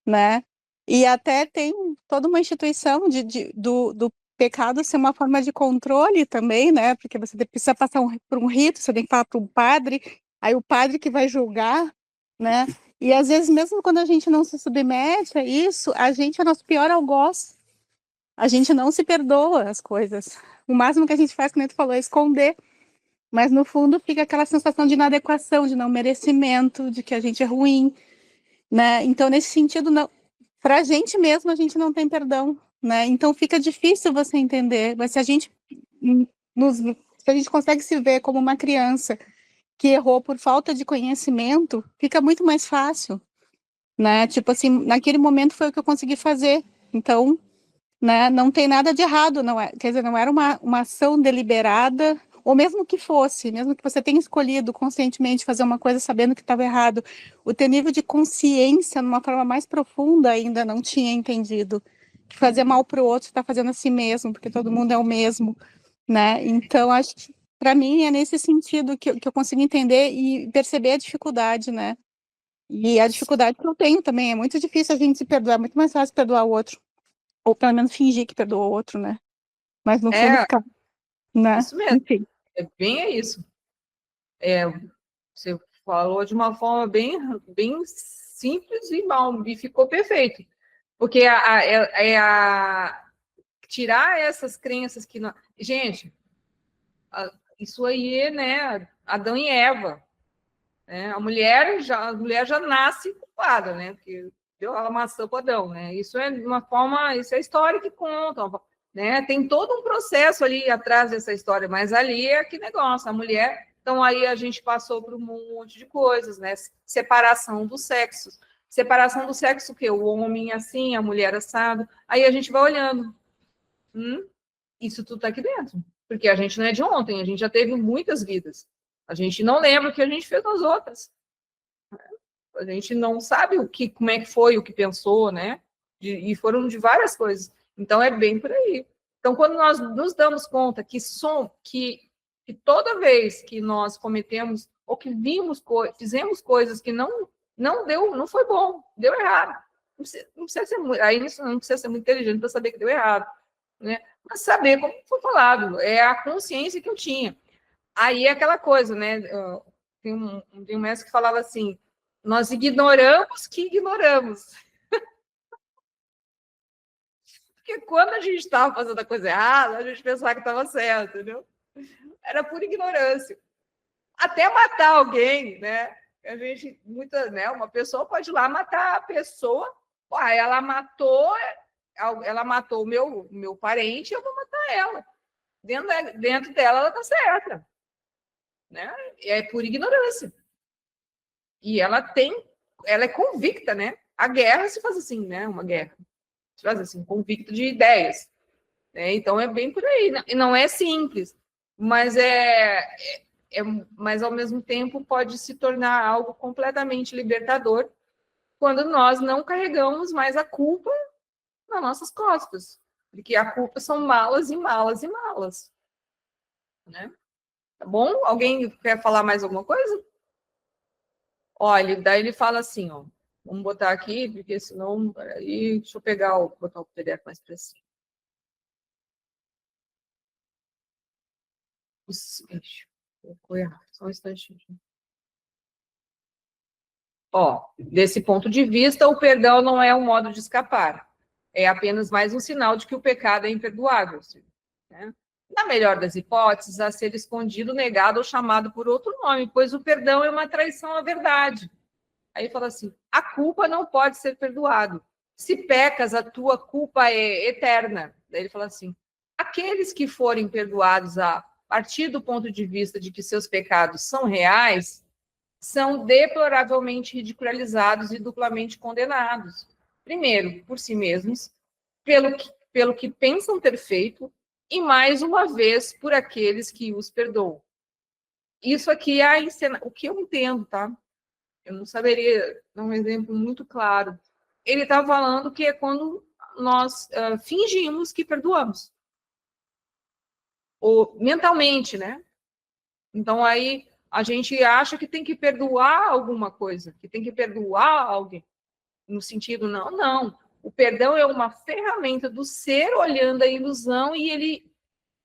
né? E até tem toda uma instituição do pecado ser uma forma de controle também, né? Porque você precisa passar por um rito, você tem que falar para um padre, aí o padre que vai julgar, né? E às vezes, mesmo quando a gente não se submete a isso, a gente é nosso pior algoz. A gente não se perdoa as coisas. O máximo que a gente faz, como tu falou, é esconder. Mas no fundo fica aquela sensação de inadequação, de não merecimento, de que a gente é ruim, né? Então, nesse sentido, para a gente mesmo, a gente não tem perdão, né? Então fica difícil você entender. Mas se a gente consegue se ver como uma criança que errou por falta de conhecimento, fica muito mais fácil, né? Tipo assim, naquele momento foi o que eu consegui fazer. Então, né, não tem nada de errado, não é, quer dizer, não era uma ação deliberada, ou mesmo que fosse, mesmo que você tenha escolhido conscientemente fazer uma coisa sabendo que estava errado, o teu nível de consciência, numa forma mais profunda, ainda não tinha entendido que fazer mal para o outro está fazendo a si mesmo, porque todo mundo é o mesmo, né? Então, acho que, para mim, é nesse sentido que eu consigo entender e perceber a dificuldade, né? E a dificuldade que eu tenho também, é muito difícil a gente se perdoar, é muito mais fácil perdoar o outro. Ou pelo menos fingir que perdoa o outro, né? Mas no fundo fica, né? Isso mesmo. Enfim. É isso. Você falou de uma forma bem simples e ficou perfeito. Porque tirar essas crenças que... Gente, isso aí, né? Adão e Eva. Né? A mulher já nasce culpada, né? Porque deu a maçã para Adão, né? Isso é uma forma, isso é a história que conta, né? Tem todo um processo ali atrás dessa história, mas ali é que negócio, a mulher. Então aí a gente passou por um monte de coisas, né? Separação dos sexos. Separação do sexo, que o homem assim, a mulher assado. Aí a gente vai olhando. Isso tudo está aqui dentro. Porque a gente não é de ontem, a gente já teve muitas vidas. A gente não lembra o que a gente fez nas outras. A gente não sabe como é que foi, o que pensou, né? E foram de várias coisas. Então, é bem por aí. Então, quando nós nos damos conta que toda vez que nós cometemos ou que fizemos coisas que não foi bom, deu errado. Não precisa ser não precisa ser muito inteligente para saber que deu errado, né? Mas saber como foi falado, é a consciência que eu tinha. Aí é aquela coisa, né? Tem um mestre que falava assim: nós ignoramos que ignoramos. Porque quando a gente estava fazendo a coisa errada, a gente pensava que estava certo, entendeu? Era pura ignorância. Até matar alguém, né? A gente, né? Uma pessoa pode ir lá matar a pessoa. Ela matou o meu parente, eu vou matar ela. Dentro dela, ela está certa. Né? É por ignorância. E ela é convicta, né? A guerra se faz assim, né? Uma guerra se faz assim, convicta de ideias. Né? Então é bem por aí. E não é simples, mas mas ao mesmo tempo pode se tornar algo completamente libertador quando nós não carregamos mais a culpa nas nossas costas, porque a culpa são malas e malas e malas. Né? Tá bom? Alguém quer falar mais alguma coisa? Olha, daí ele fala assim, ó. Vamos botar aqui, porque senão... Peraí, deixa eu botar o PDF mais para cima. Só um instantinho. Ó, desse ponto de vista, o perdão não é um modo de escapar. É apenas mais um sinal de que o pecado é imperdoável. Né? Na melhor das hipóteses, a ser escondido, negado ou chamado por outro nome, pois o perdão é uma traição à verdade. Aí fala assim, a culpa não pode ser perdoado. Se pecas, a tua culpa é eterna. Daí ele fala assim, aqueles que forem perdoados a partir do ponto de vista de que seus pecados são reais, são deploravelmente ridicularizados e duplamente condenados. Primeiro, por si mesmos, pelo que pensam ter feito, e mais uma vez por aqueles que os perdoam. Isso aqui é o que eu entendo, tá? Eu não saberia dar um exemplo muito claro. Ele está falando que é quando nós fingimos que perdoamos. Ou mentalmente, né? Então, aí a gente acha que tem que perdoar alguma coisa, que tem que perdoar alguém. No sentido, não. O perdão é uma ferramenta do ser olhando a ilusão e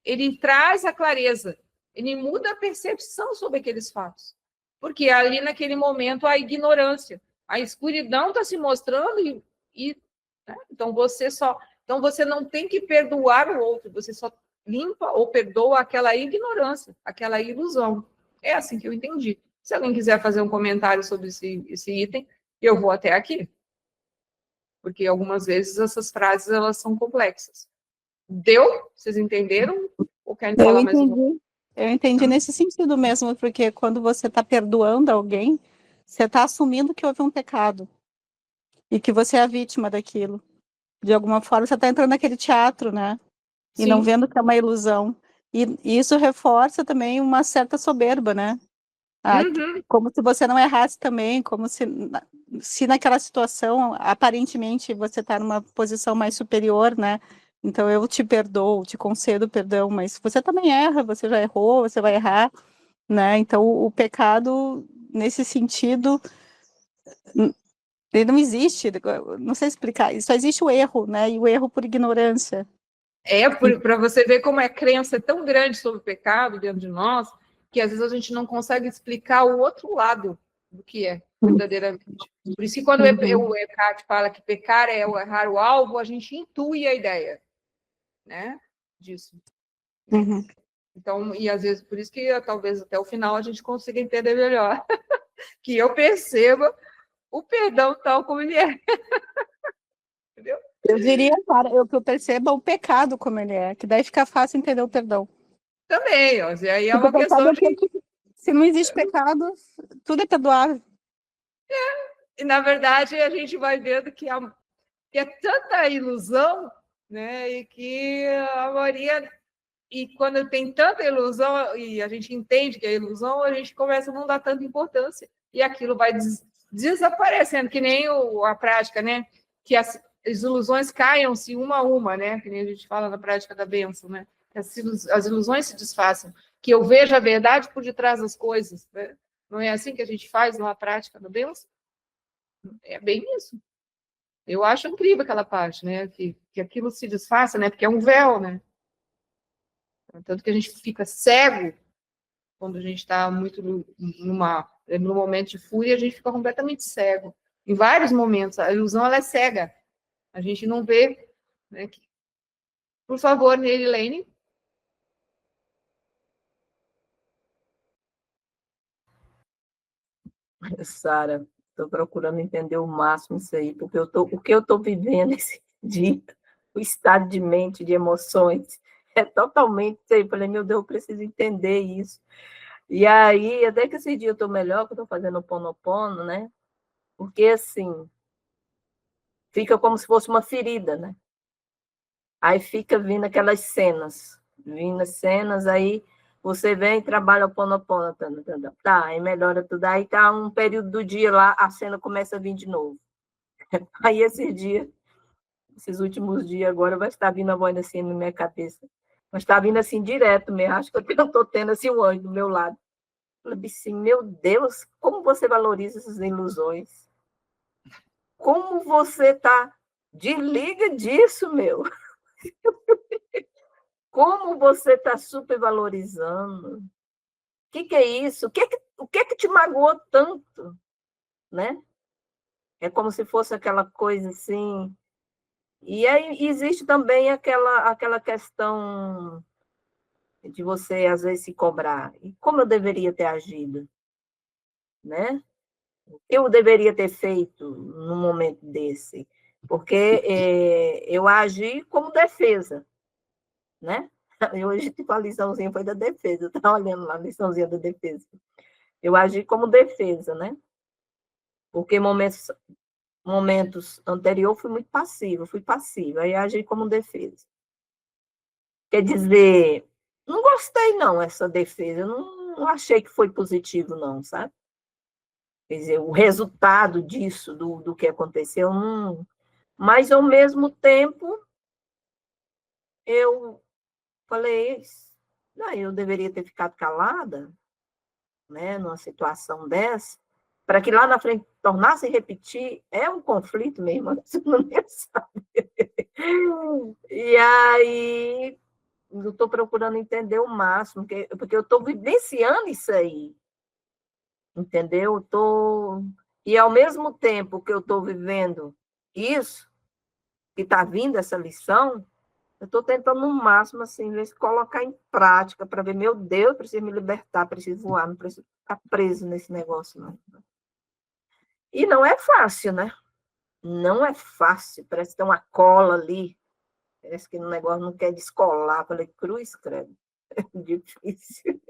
ele traz a clareza. Ele muda a percepção sobre aqueles fatos. Porque ali, naquele momento, a ignorância, a escuridão está se mostrando né? Então, você não tem que perdoar o outro, você só limpa ou perdoa aquela ignorância, aquela ilusão. É assim que eu entendi. Se alguém quiser fazer um comentário sobre esse item, eu vou até aqui. Porque algumas vezes essas frases, elas são complexas. Deu? Vocês entenderam? Ou querem falar mais alguma coisa? Eu entendi nesse sentido mesmo, porque quando você está perdoando alguém, você está assumindo que houve um pecado e que você é a vítima daquilo. De alguma forma, você está entrando naquele teatro, né? E Sim. não vendo que é uma ilusão. E isso reforça também uma certa soberba, né? Como se você não errasse também, como se naquela situação, aparentemente, você está numa posição mais superior, né? Então, eu te perdoo, te concedo perdão, mas você também erra, você já errou, você vai errar, né? Então, o pecado, nesse sentido, ele não existe, não sei explicar, só existe o erro, né? E o erro por ignorância. Para você ver como a crença é tão grande sobre o pecado dentro de nós, que às vezes a gente não consegue explicar o outro lado do que é verdadeiramente. Por isso que quando o Eckhart fala que pecar é errar o alvo, a gente intui a ideia, né, disso. Então, e às vezes, por isso que talvez até o final a gente consiga entender melhor, que eu perceba o perdão tal como ele é. Entendeu? Eu diria, cara, que eu perceba o pecado como ele é, que daí fica fácil entender o perdão. Também, ó, e aí é Porque uma o pecado questão é de... que, se não existe pecado, tudo é perdoável. E, na verdade, a gente vai vendo que é tanta ilusão, né? E que a maioria... E quando tem tanta ilusão, e a gente entende que é ilusão, a gente começa a não dar tanta importância. E aquilo vai desaparecendo, que nem a prática, né? Que as ilusões caiam-se uma a uma, né? Que nem a gente fala na prática da bênção, né? Que as ilusões se desfaçam. Que eu veja a verdade por detrás das coisas, né? Não é assim que a gente faz na prática da bênção? É bem isso. Eu acho incrível aquela parte, né? Que aquilo se desfaça, né? Porque é um véu, né? Tanto que a gente fica cego quando a gente está muito no momento de fúria, a gente fica completamente cego. Em vários momentos, a ilusão ela é cega. A gente não vê. Né? Por favor, Nerilene. Sara, estou procurando entender o máximo isso aí, porque o que eu estou vivendo esse dia, o estado de mente, de emoções, é totalmente isso aí. Falei, meu Deus, eu preciso entender isso. E aí, até que esse dia eu estou melhor, que eu estou fazendo o Ponopono, né? Porque, assim, fica como se fosse uma ferida, né? Aí fica vindo aquelas cenas, aí você vem e trabalha o Ponopono, tá, aí melhora tudo, aí tá um período do dia lá, a cena começa a vir de novo. Aí esses últimos dias agora, vai estar vindo a voz assim na minha cabeça, mas está vindo assim direto mesmo, acho que eu não estou tendo assim um anjo do meu lado. Eu falei assim, meu Deus, como você valoriza essas ilusões? Como você tá? Desliga disso, meu. Como você está supervalorizando? O que é isso? O que é que te magoou tanto? Né? É como se fosse aquela coisa assim. E aí existe também aquela questão de você, às vezes, se cobrar. E como eu deveria ter agido? Né? Eu deveria ter feito num momento desse? Porque eu agi como defesa. Né? Hoje, tipo, a liçãozinha foi da defesa. Eu estava olhando lá a liçãozinha da defesa. Eu agi como defesa, né? Porque momentos anteriores fui passiva, aí agi como defesa. Quer dizer, não gostei, não, essa defesa. Eu não achei que foi positivo, não, sabe? Quer dizer, o resultado disso, do que aconteceu, não... Mas, ao mesmo tempo, eu falei, não, eu deveria ter ficado calada, né, numa situação dessa, para que lá na frente tornasse a repetir, é um conflito mesmo, você não nem sabe. E aí, eu estou procurando entender o máximo, porque eu estou vivenciando isso aí, entendeu? E ao mesmo tempo que eu estou vivendo isso, que está vindo essa lição, eu estou tentando no máximo, assim, ver se colocar em prática, para ver, meu Deus, preciso me libertar, preciso voar, não preciso ficar preso nesse negócio, não. E não é fácil, né? Não é fácil, parece que tem uma cola ali, parece que o negócio não quer descolar. Falei, cruz, credo, é difícil.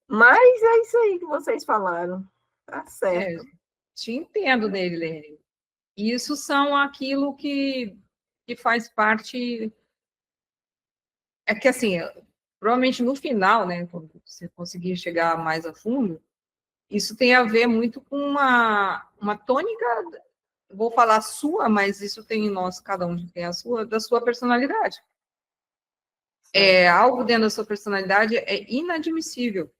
Mas é isso aí que vocês falaram, tá certo. Te entendo, Nerilene. Isso são aquilo que faz parte... É que, assim, provavelmente no final, né, quando você conseguir chegar mais a fundo, isso tem a ver muito com uma tônica, vou falar sua, mas isso tem em nós, cada um tem a sua, da sua personalidade. Algo dentro da sua personalidade é inadmissível.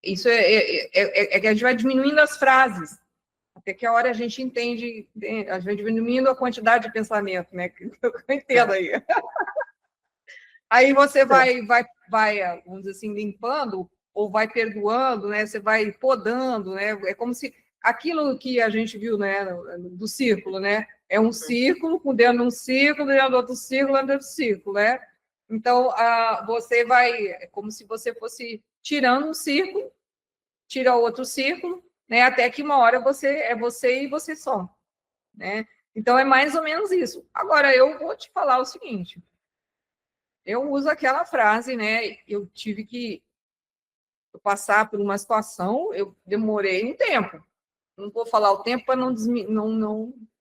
Isso é que a gente vai diminuindo as frases, até que a hora a gente entende, a gente vai diminuindo a quantidade de pensamento, né? Que eu entendo aí. Aí você vai, vamos dizer assim, limpando, ou vai perdoando, né? Você vai podando, né? É como se aquilo que a gente viu, né, do círculo, né? É um círculo, com dentro de um círculo, dentro do outro círculo, dentro do outro círculo, né? Então, você vai, é como se você fosse tirando um círculo, tira outro círculo, né? Até que uma hora é você e você só, né? Então, é mais ou menos isso. Agora, eu vou te falar o seguinte, eu uso aquela frase, né? Eu tive que passar por uma situação, eu demorei um tempo. Não vou falar o tempo para não,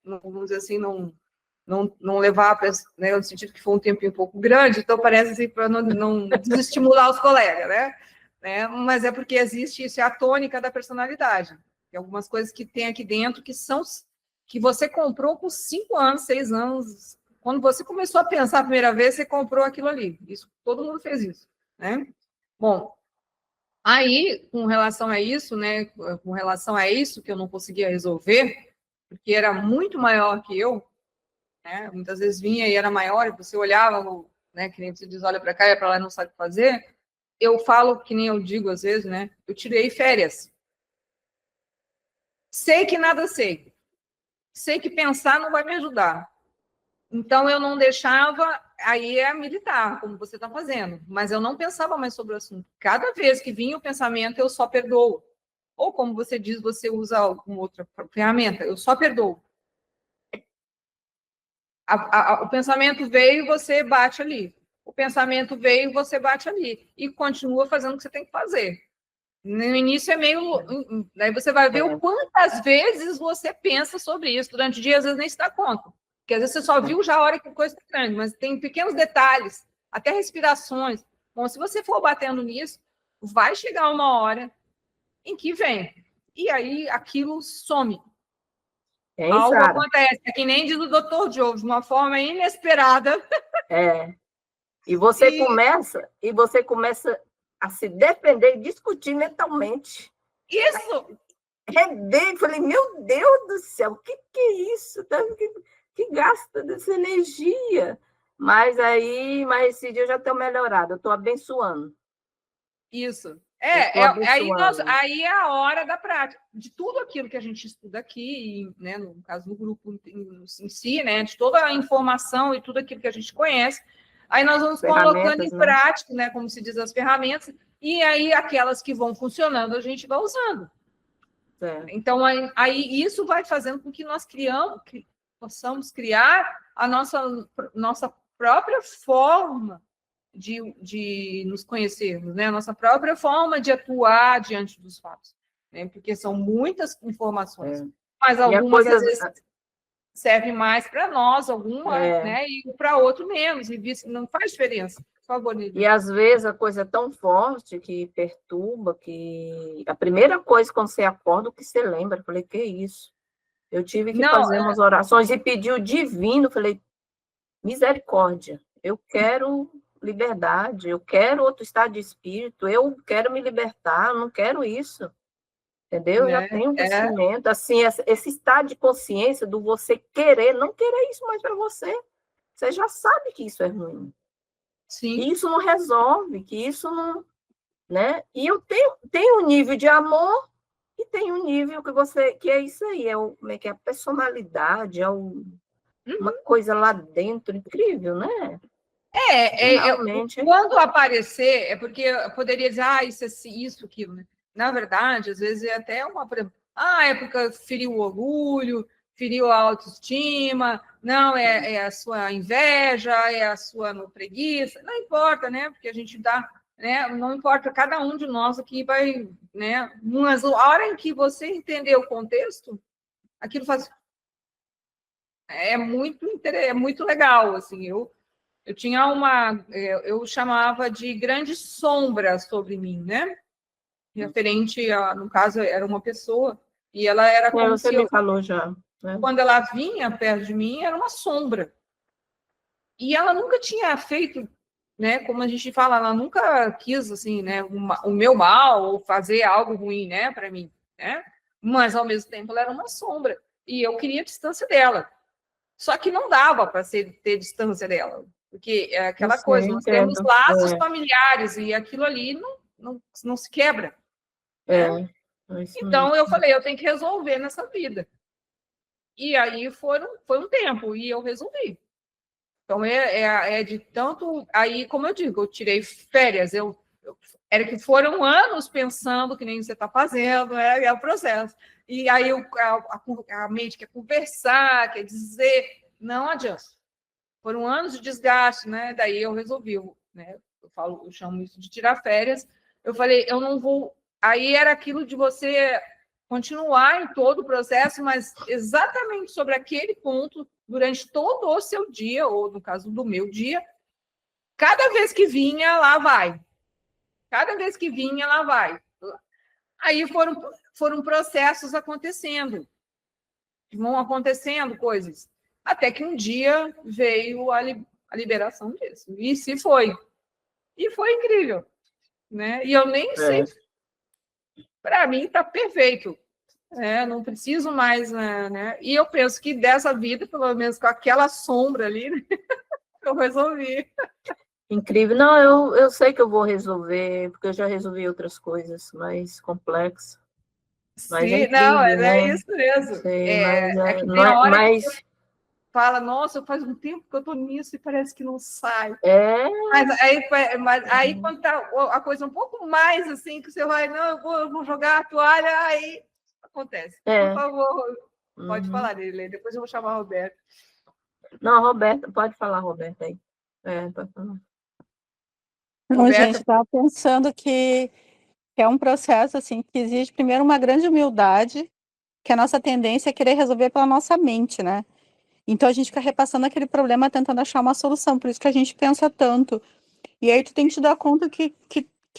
vamos dizer assim, não levar, né, no sentido que foi um tempinho um pouco grande, então parece assim, para não desestimular os colegas, né? Mas é porque existe isso, é a tônica da personalidade. Tem algumas coisas que tem aqui dentro que você comprou com 5 anos, 6 anos. Quando você começou a pensar a primeira vez, você comprou aquilo ali. Isso, todo mundo fez isso, né? Bom, aí, com relação a isso, né? Com relação a isso que eu não conseguia resolver, porque era muito maior que eu, né? Muitas vezes vinha e era maior, e você olhava, né? Que nem você diz, olha para cá e para lá e não sabe o que fazer. Eu falo, que nem eu digo às vezes, né? Eu tirei férias. Sei que nada sei. Sei que pensar não vai me ajudar. Então, eu não deixava, aí é militar, como você está fazendo, mas eu não pensava mais sobre o assunto. Cada vez que vinha o pensamento, eu só perdoo. Ou, como você diz, você usa alguma outra ferramenta, eu só perdoo. O pensamento veio, você bate ali. O pensamento veio, você bate ali. E continua fazendo o que você tem que fazer. No início é meio... Daí você vai ver o quantas vezes você pensa sobre isso. Durante o dia, às vezes, nem se dá conta. Porque às vezes você só viu já a hora que a coisa está grande, mas tem pequenos detalhes, até respirações. Bom, se você for batendo nisso, vai chegar uma hora em que vem. E aí aquilo some. Algo acontece, é que nem diz o Dr. Joe, de uma forma inesperada. E você começa a se defender e discutir mentalmente. Isso! Falei, meu Deus do céu, o que é isso? Que gasta dessa energia. Mas esse dia eu já estou melhorada, eu estou abençoando. Isso. Aí é a hora da prática. De tudo aquilo que a gente estuda aqui, né, no caso do grupo em si, né, de toda a informação e tudo aquilo que a gente conhece, aí nós vamos colocando em prática, né, como se diz, as ferramentas, e aí aquelas que vão funcionando a gente vai usando. Então, aí isso vai fazendo com que nós possamos criar a nossa própria forma de nos conhecermos, né? A nossa própria forma de atuar diante dos fatos, né? Porque são muitas informações, mas algumas às vezes servem mais para nós, algumas, né? E para outro menos, e não faz diferença. Por favor, Lídia. E às vezes a coisa é tão forte que perturba, que a primeira coisa quando você acorda, o que você lembra, eu falei, que isso? Eu tive que fazer umas orações e pedir o divino, falei, misericórdia, eu quero liberdade, eu quero outro estado de espírito, eu quero me libertar, eu não quero isso, entendeu? Eu já tenho um conhecimento, assim, esse estado de consciência do você querer, não querer isso mais para você, você já sabe que isso é ruim. Sim. Que isso não resolve, que isso não, né? E eu tenho um nível de amor e tem um nível que é isso aí, como é que é a personalidade, uma coisa lá dentro incrível, né? Realmente. Quando aparecer, é porque eu poderia dizer, isso, aquilo, né? Na verdade, às vezes é até é porque feriu o orgulho, feriu a autoestima, não, é a sua inveja, é a sua preguiça, não importa, né? Porque a gente dá, né? Não importa, cada um de nós aqui vai, né? Mas a hora em que você entender o contexto, aquilo faz... É muito legal, assim, eu tinha eu chamava de grande sombra sobre mim, né? Referente no caso, era uma pessoa, e ela era como você me falou já. Né? Quando ela vinha perto de mim, era uma sombra. E ela nunca tinha feito, né? Como a gente fala, ela nunca quis, assim, né? O meu mal, ou fazer algo ruim, né? Para mim, né? Mas, ao mesmo tempo, ela era uma sombra. E eu queria a distância dela. Só que não dava para ter distância dela. Porque é aquela coisa, nós temos laços familiares e aquilo ali não se quebra. Né? Então, eu falei, eu tenho que resolver nessa vida. E aí foi um tempo, e eu resolvi. Então, é de tanto... Aí, como eu digo, eu tirei férias, era que foram anos pensando que nem você está fazendo, é o processo. E aí a mente quer conversar, quer dizer, não adianta. Foram anos de desgaste, né? Daí eu resolvi, né? Eu chamo isso de tirar férias. Eu falei, eu não vou... Aí era aquilo de você continuar em todo o processo, mas exatamente sobre aquele ponto, durante todo o seu dia, ou no caso do meu dia, cada vez que vinha, lá vai. Cada vez que vinha, lá vai. Aí foram processos acontecendo. Vão acontecendo coisas. Até que um dia veio a liberação disso. E se foi. E foi incrível. Né? E eu nem sei. Para mim, está perfeito. Não preciso mais. Né? E eu penso que dessa vida, pelo menos com aquela sombra ali, né? Eu resolvi. Incrível. Não, eu sei que eu vou resolver, porque eu já resolvi outras coisas mais complexas. Mas Sim, é incrível, não, é né? isso mesmo. Sei, É que tem não é hora mais... que fala, nossa, faz um tempo que eu estou nisso e parece que não sai. É. Mas aí quando tá a coisa um pouco mais assim, que você vai, não, eu vou jogar a toalha, aí acontece. Por favor, pode falar dele, depois eu vou chamar a Roberta. Não, Roberta, pode falar, Roberta, aí. Pode falar. Não, Roberta, gente, estava pensando que é um processo assim que exige primeiro uma grande humildade, que a nossa tendência é querer resolver pela nossa mente, né? Então a gente fica repassando aquele problema tentando achar uma solução, por isso que a gente pensa tanto. E aí tu tem que te dar conta que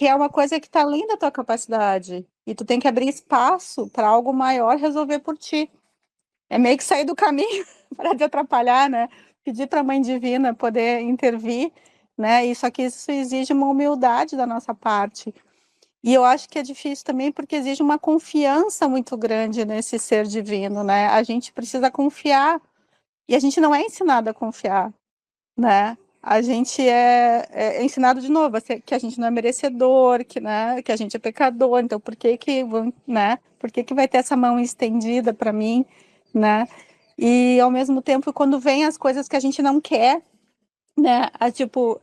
é uma coisa que está além da tua capacidade. E tu tem que abrir espaço para algo maior resolver por ti. É meio que sair do caminho para te atrapalhar, né? Pedir para a Mãe Divina poder intervir, né? Só que isso exige uma humildade da nossa parte. E eu acho que é difícil também porque exige uma confiança muito grande nesse ser divino, né? A gente precisa confiar. E a gente não é ensinado a confiar, né? A gente é ensinado de novo que a gente não é merecedor, né, que a gente é pecador, então né? Por que vai ter essa mão estendida para mim, né? E ao mesmo tempo, quando vem as coisas que a gente não quer, né? Tipo,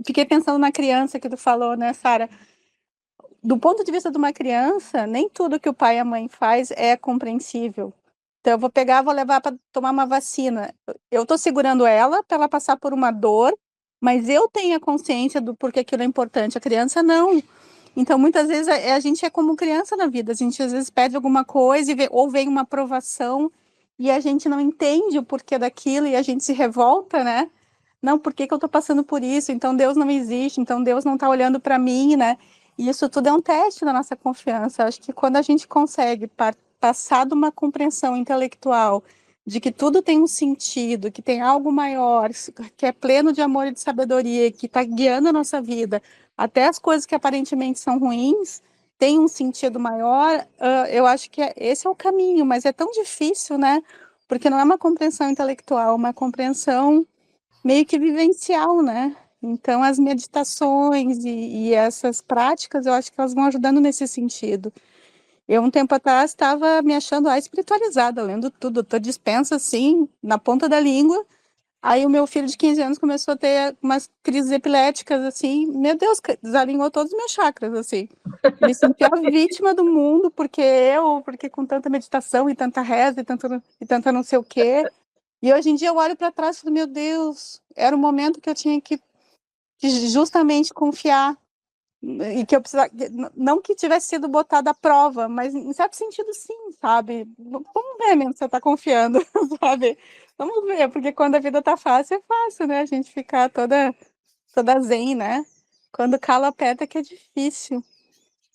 fiquei pensando na criança que tu falou, né, Sara? Do ponto de vista de uma criança, nem tudo que o pai e a mãe faz é compreensível. Então, eu vou pegar, vou levar para tomar uma vacina. Eu estou segurando ela para ela passar por uma dor, mas eu tenho a consciência do porquê aquilo é importante. A criança não. Então, muitas vezes, a gente é como criança na vida. A gente, às vezes, pede alguma coisa ou vem uma aprovação e a gente não entende o porquê daquilo e a gente se revolta, né? Não, por que eu estou passando por isso? Então, Deus não existe. Então, Deus não está olhando para mim, né? E isso tudo é um teste da nossa confiança. Acho que quando a gente consegue passar de uma compreensão intelectual de que tudo tem um sentido, que tem algo maior, que é pleno de amor e de sabedoria, que está guiando a nossa vida, até as coisas que aparentemente são ruins, tem um sentido maior, eu acho que esse é o caminho, mas é tão difícil, né? Porque não é uma compreensão intelectual, é uma compreensão meio que vivencial, né? Então, as meditações e essas práticas, eu acho que elas vão ajudando nesse sentido. Eu, um tempo atrás, estava me achando espiritualizada, lendo tudo, estou dispensa, assim, na ponta da língua. Aí o meu filho de 15 anos começou a ter umas crises epiléticas, assim, meu Deus, desalinhou todos os meus chakras, assim. Me senti a vítima do mundo, porque com tanta meditação e tanta reza e tanta não sei o quê. E hoje em dia eu olho para trás e falo, meu Deus, era o momento que eu tinha que justamente confiar e que eu precisava, não que tivesse sido botada à prova, mas em certo sentido sim, sabe? Vamos ver mesmo se você está confiando, sabe? Vamos ver, porque quando a vida tá fácil, é fácil, né? A gente ficar toda zen, né? Quando cala aperta que é difícil.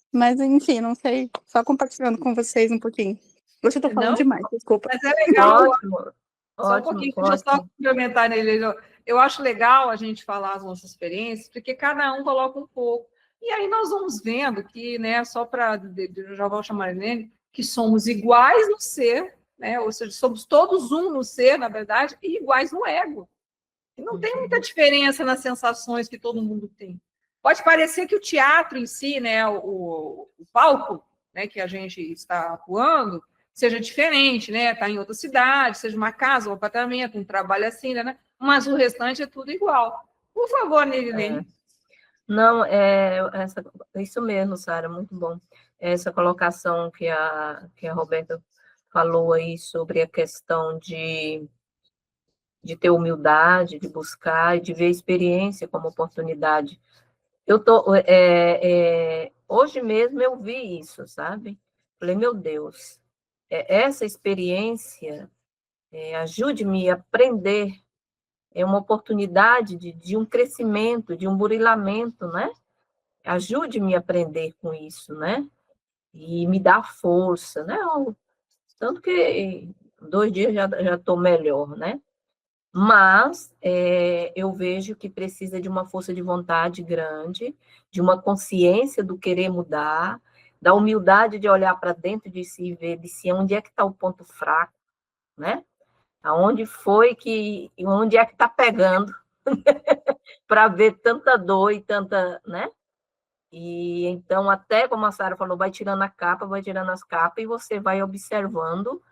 Mas, enfim, não sei, só compartilhando com vocês um pouquinho. Hoje eu tô falando demais, desculpa. Mas é legal. Ótimo, Só um pouquinho, deixa eu só complementar nele. Eu acho legal a gente falar as nossas experiências, porque cada um coloca um pouco. E aí nós vamos vendo que, né, só para, já vou chamar ele, que somos iguais no ser, né, ou seja, somos todos um no ser, na verdade, e iguais no ego. E não tem muita diferença nas sensações que todo mundo tem. Pode parecer que o teatro em si, né, o palco, né, que a gente está atuando, seja diferente, né? Está em outra cidade, seja uma casa, um apartamento, um trabalho assim, né? mas o restante é tudo igual. Por favor, Nerilene. Não, isso mesmo, Sara, muito bom. Essa colocação que a Roberta falou aí sobre a questão de ter humildade, de buscar e de ver a experiência como oportunidade. Hoje mesmo eu vi isso, sabe? Falei, meu Deus, essa experiência ajude-me a aprender, é uma oportunidade de um crescimento, de um burilamento, né? Ajude-me a aprender com isso, né? E me dá força, né? Tanto que 2 dias já estou melhor, né? Mas eu vejo que precisa de uma força de vontade grande, de uma consciência do querer mudar, da humildade de olhar para dentro de si e ver de si onde é que está o ponto fraco, né? Onde é que está pegando, para ver tanta dor e tanta, né? E então, até como a Sara falou, vai tirando a capa, vai tirando as capas, e você vai observando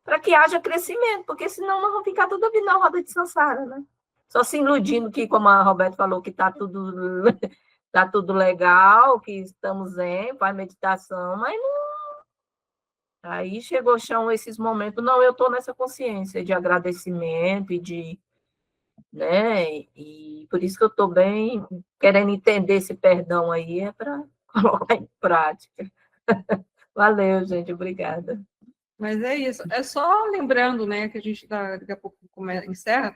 para que haja crescimento, porque senão nós vamos ficar toda vida na roda de Sansara, né? Só se iludindo que, como a Roberta falou, que está tudo legal, que estamos faz meditação, mas não. Aí chegou chão esses momentos, não, eu estou nessa consciência de agradecimento e de, né? E por isso que eu estou bem querendo entender esse perdão aí, para colocar em prática. Valeu, gente, obrigada. Mas é isso. É só lembrando, né, que a gente daqui a pouco encerra,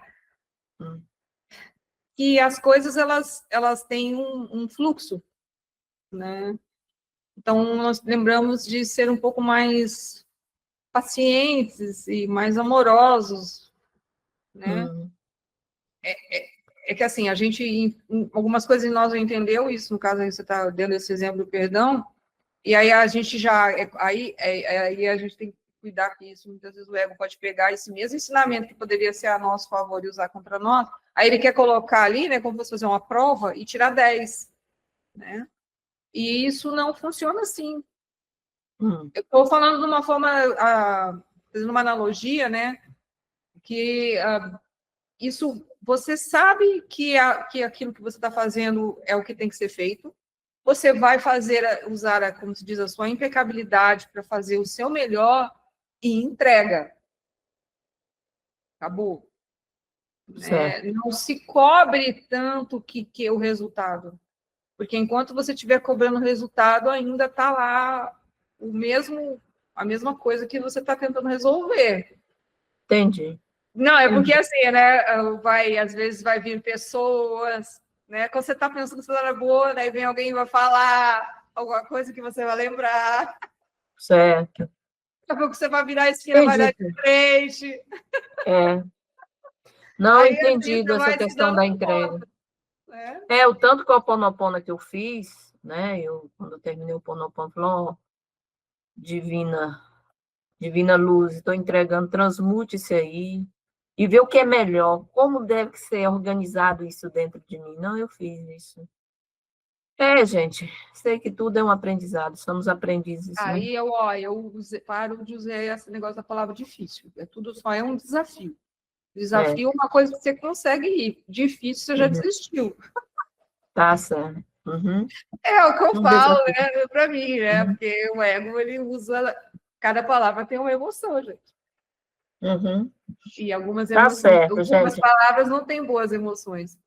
que as coisas elas têm um fluxo, né? Então, nós lembramos de ser um pouco mais pacientes e mais amorosos, né? É que, assim, a gente, em algumas coisas nós não entendeu isso, no caso aí você está dando esse exemplo do perdão, e aí a gente aí a gente tem que cuidar que isso, muitas vezes o ego pode pegar esse mesmo ensinamento que poderia ser a nosso favor e usar contra nós, aí ele quer colocar ali, né, como se fosse fazer uma prova e tirar 10, né? E isso não funciona assim. Eu estou falando de uma forma, fazendo uma analogia, né, que isso, você sabe que aquilo que você está fazendo é o que tem que ser feito, você vai usar, como se diz, a sua impecabilidade para fazer o seu melhor e entrega. Acabou. Não se cobre tanto que o resultado. Porque enquanto você estiver cobrando o resultado, ainda está lá a mesma coisa que você está tentando resolver. Entendi. Não, é porque assim, né? Às vezes vai vir pessoas, né? Quando você está pensando que você está boa, né? Vem alguém e vai falar alguma coisa que você vai lembrar. Certo. Daqui a pouco você vai virar a esquina, vai dar de frente. Não, Aí, entendido assim, essa questão da entrega. Conta, né? O tanto que o Ho'oponopono que eu fiz, né? Quando eu terminei o Ho'oponopono, falou, divina luz, estou entregando, transmute isso aí, e ver o que é melhor, como deve ser organizado isso dentro de mim. Não, eu fiz isso. Gente, sei que tudo é um aprendizado, somos aprendizes. Aí eu paro de usar esse negócio da palavra difícil. Tudo só é um desafio. Desafio é uma coisa que você consegue ir. Difícil, você já desistiu. Tá certo. É o que eu falo, né, para mim, né? Porque o ego, ele usa... Cada palavra tem uma emoção, gente. E algumas emoções, certo, algumas gente. palavras não têm boas emoções.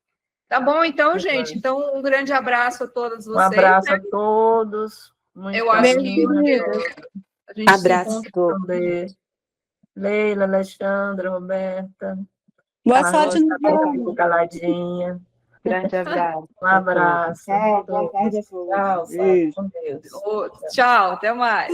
Tá bom, então, gente. Então, um grande abraço a todos vocês. Um abraço a todos. Eu acho que a gente abraço. se encontra. Leila, Alexandra, Roberta. Boa sorte no jogo. Caladinha. Grande abraço. Um abraço. Boa tarde a todos. Tchau, Beijo. com Deus. Tchau, até mais.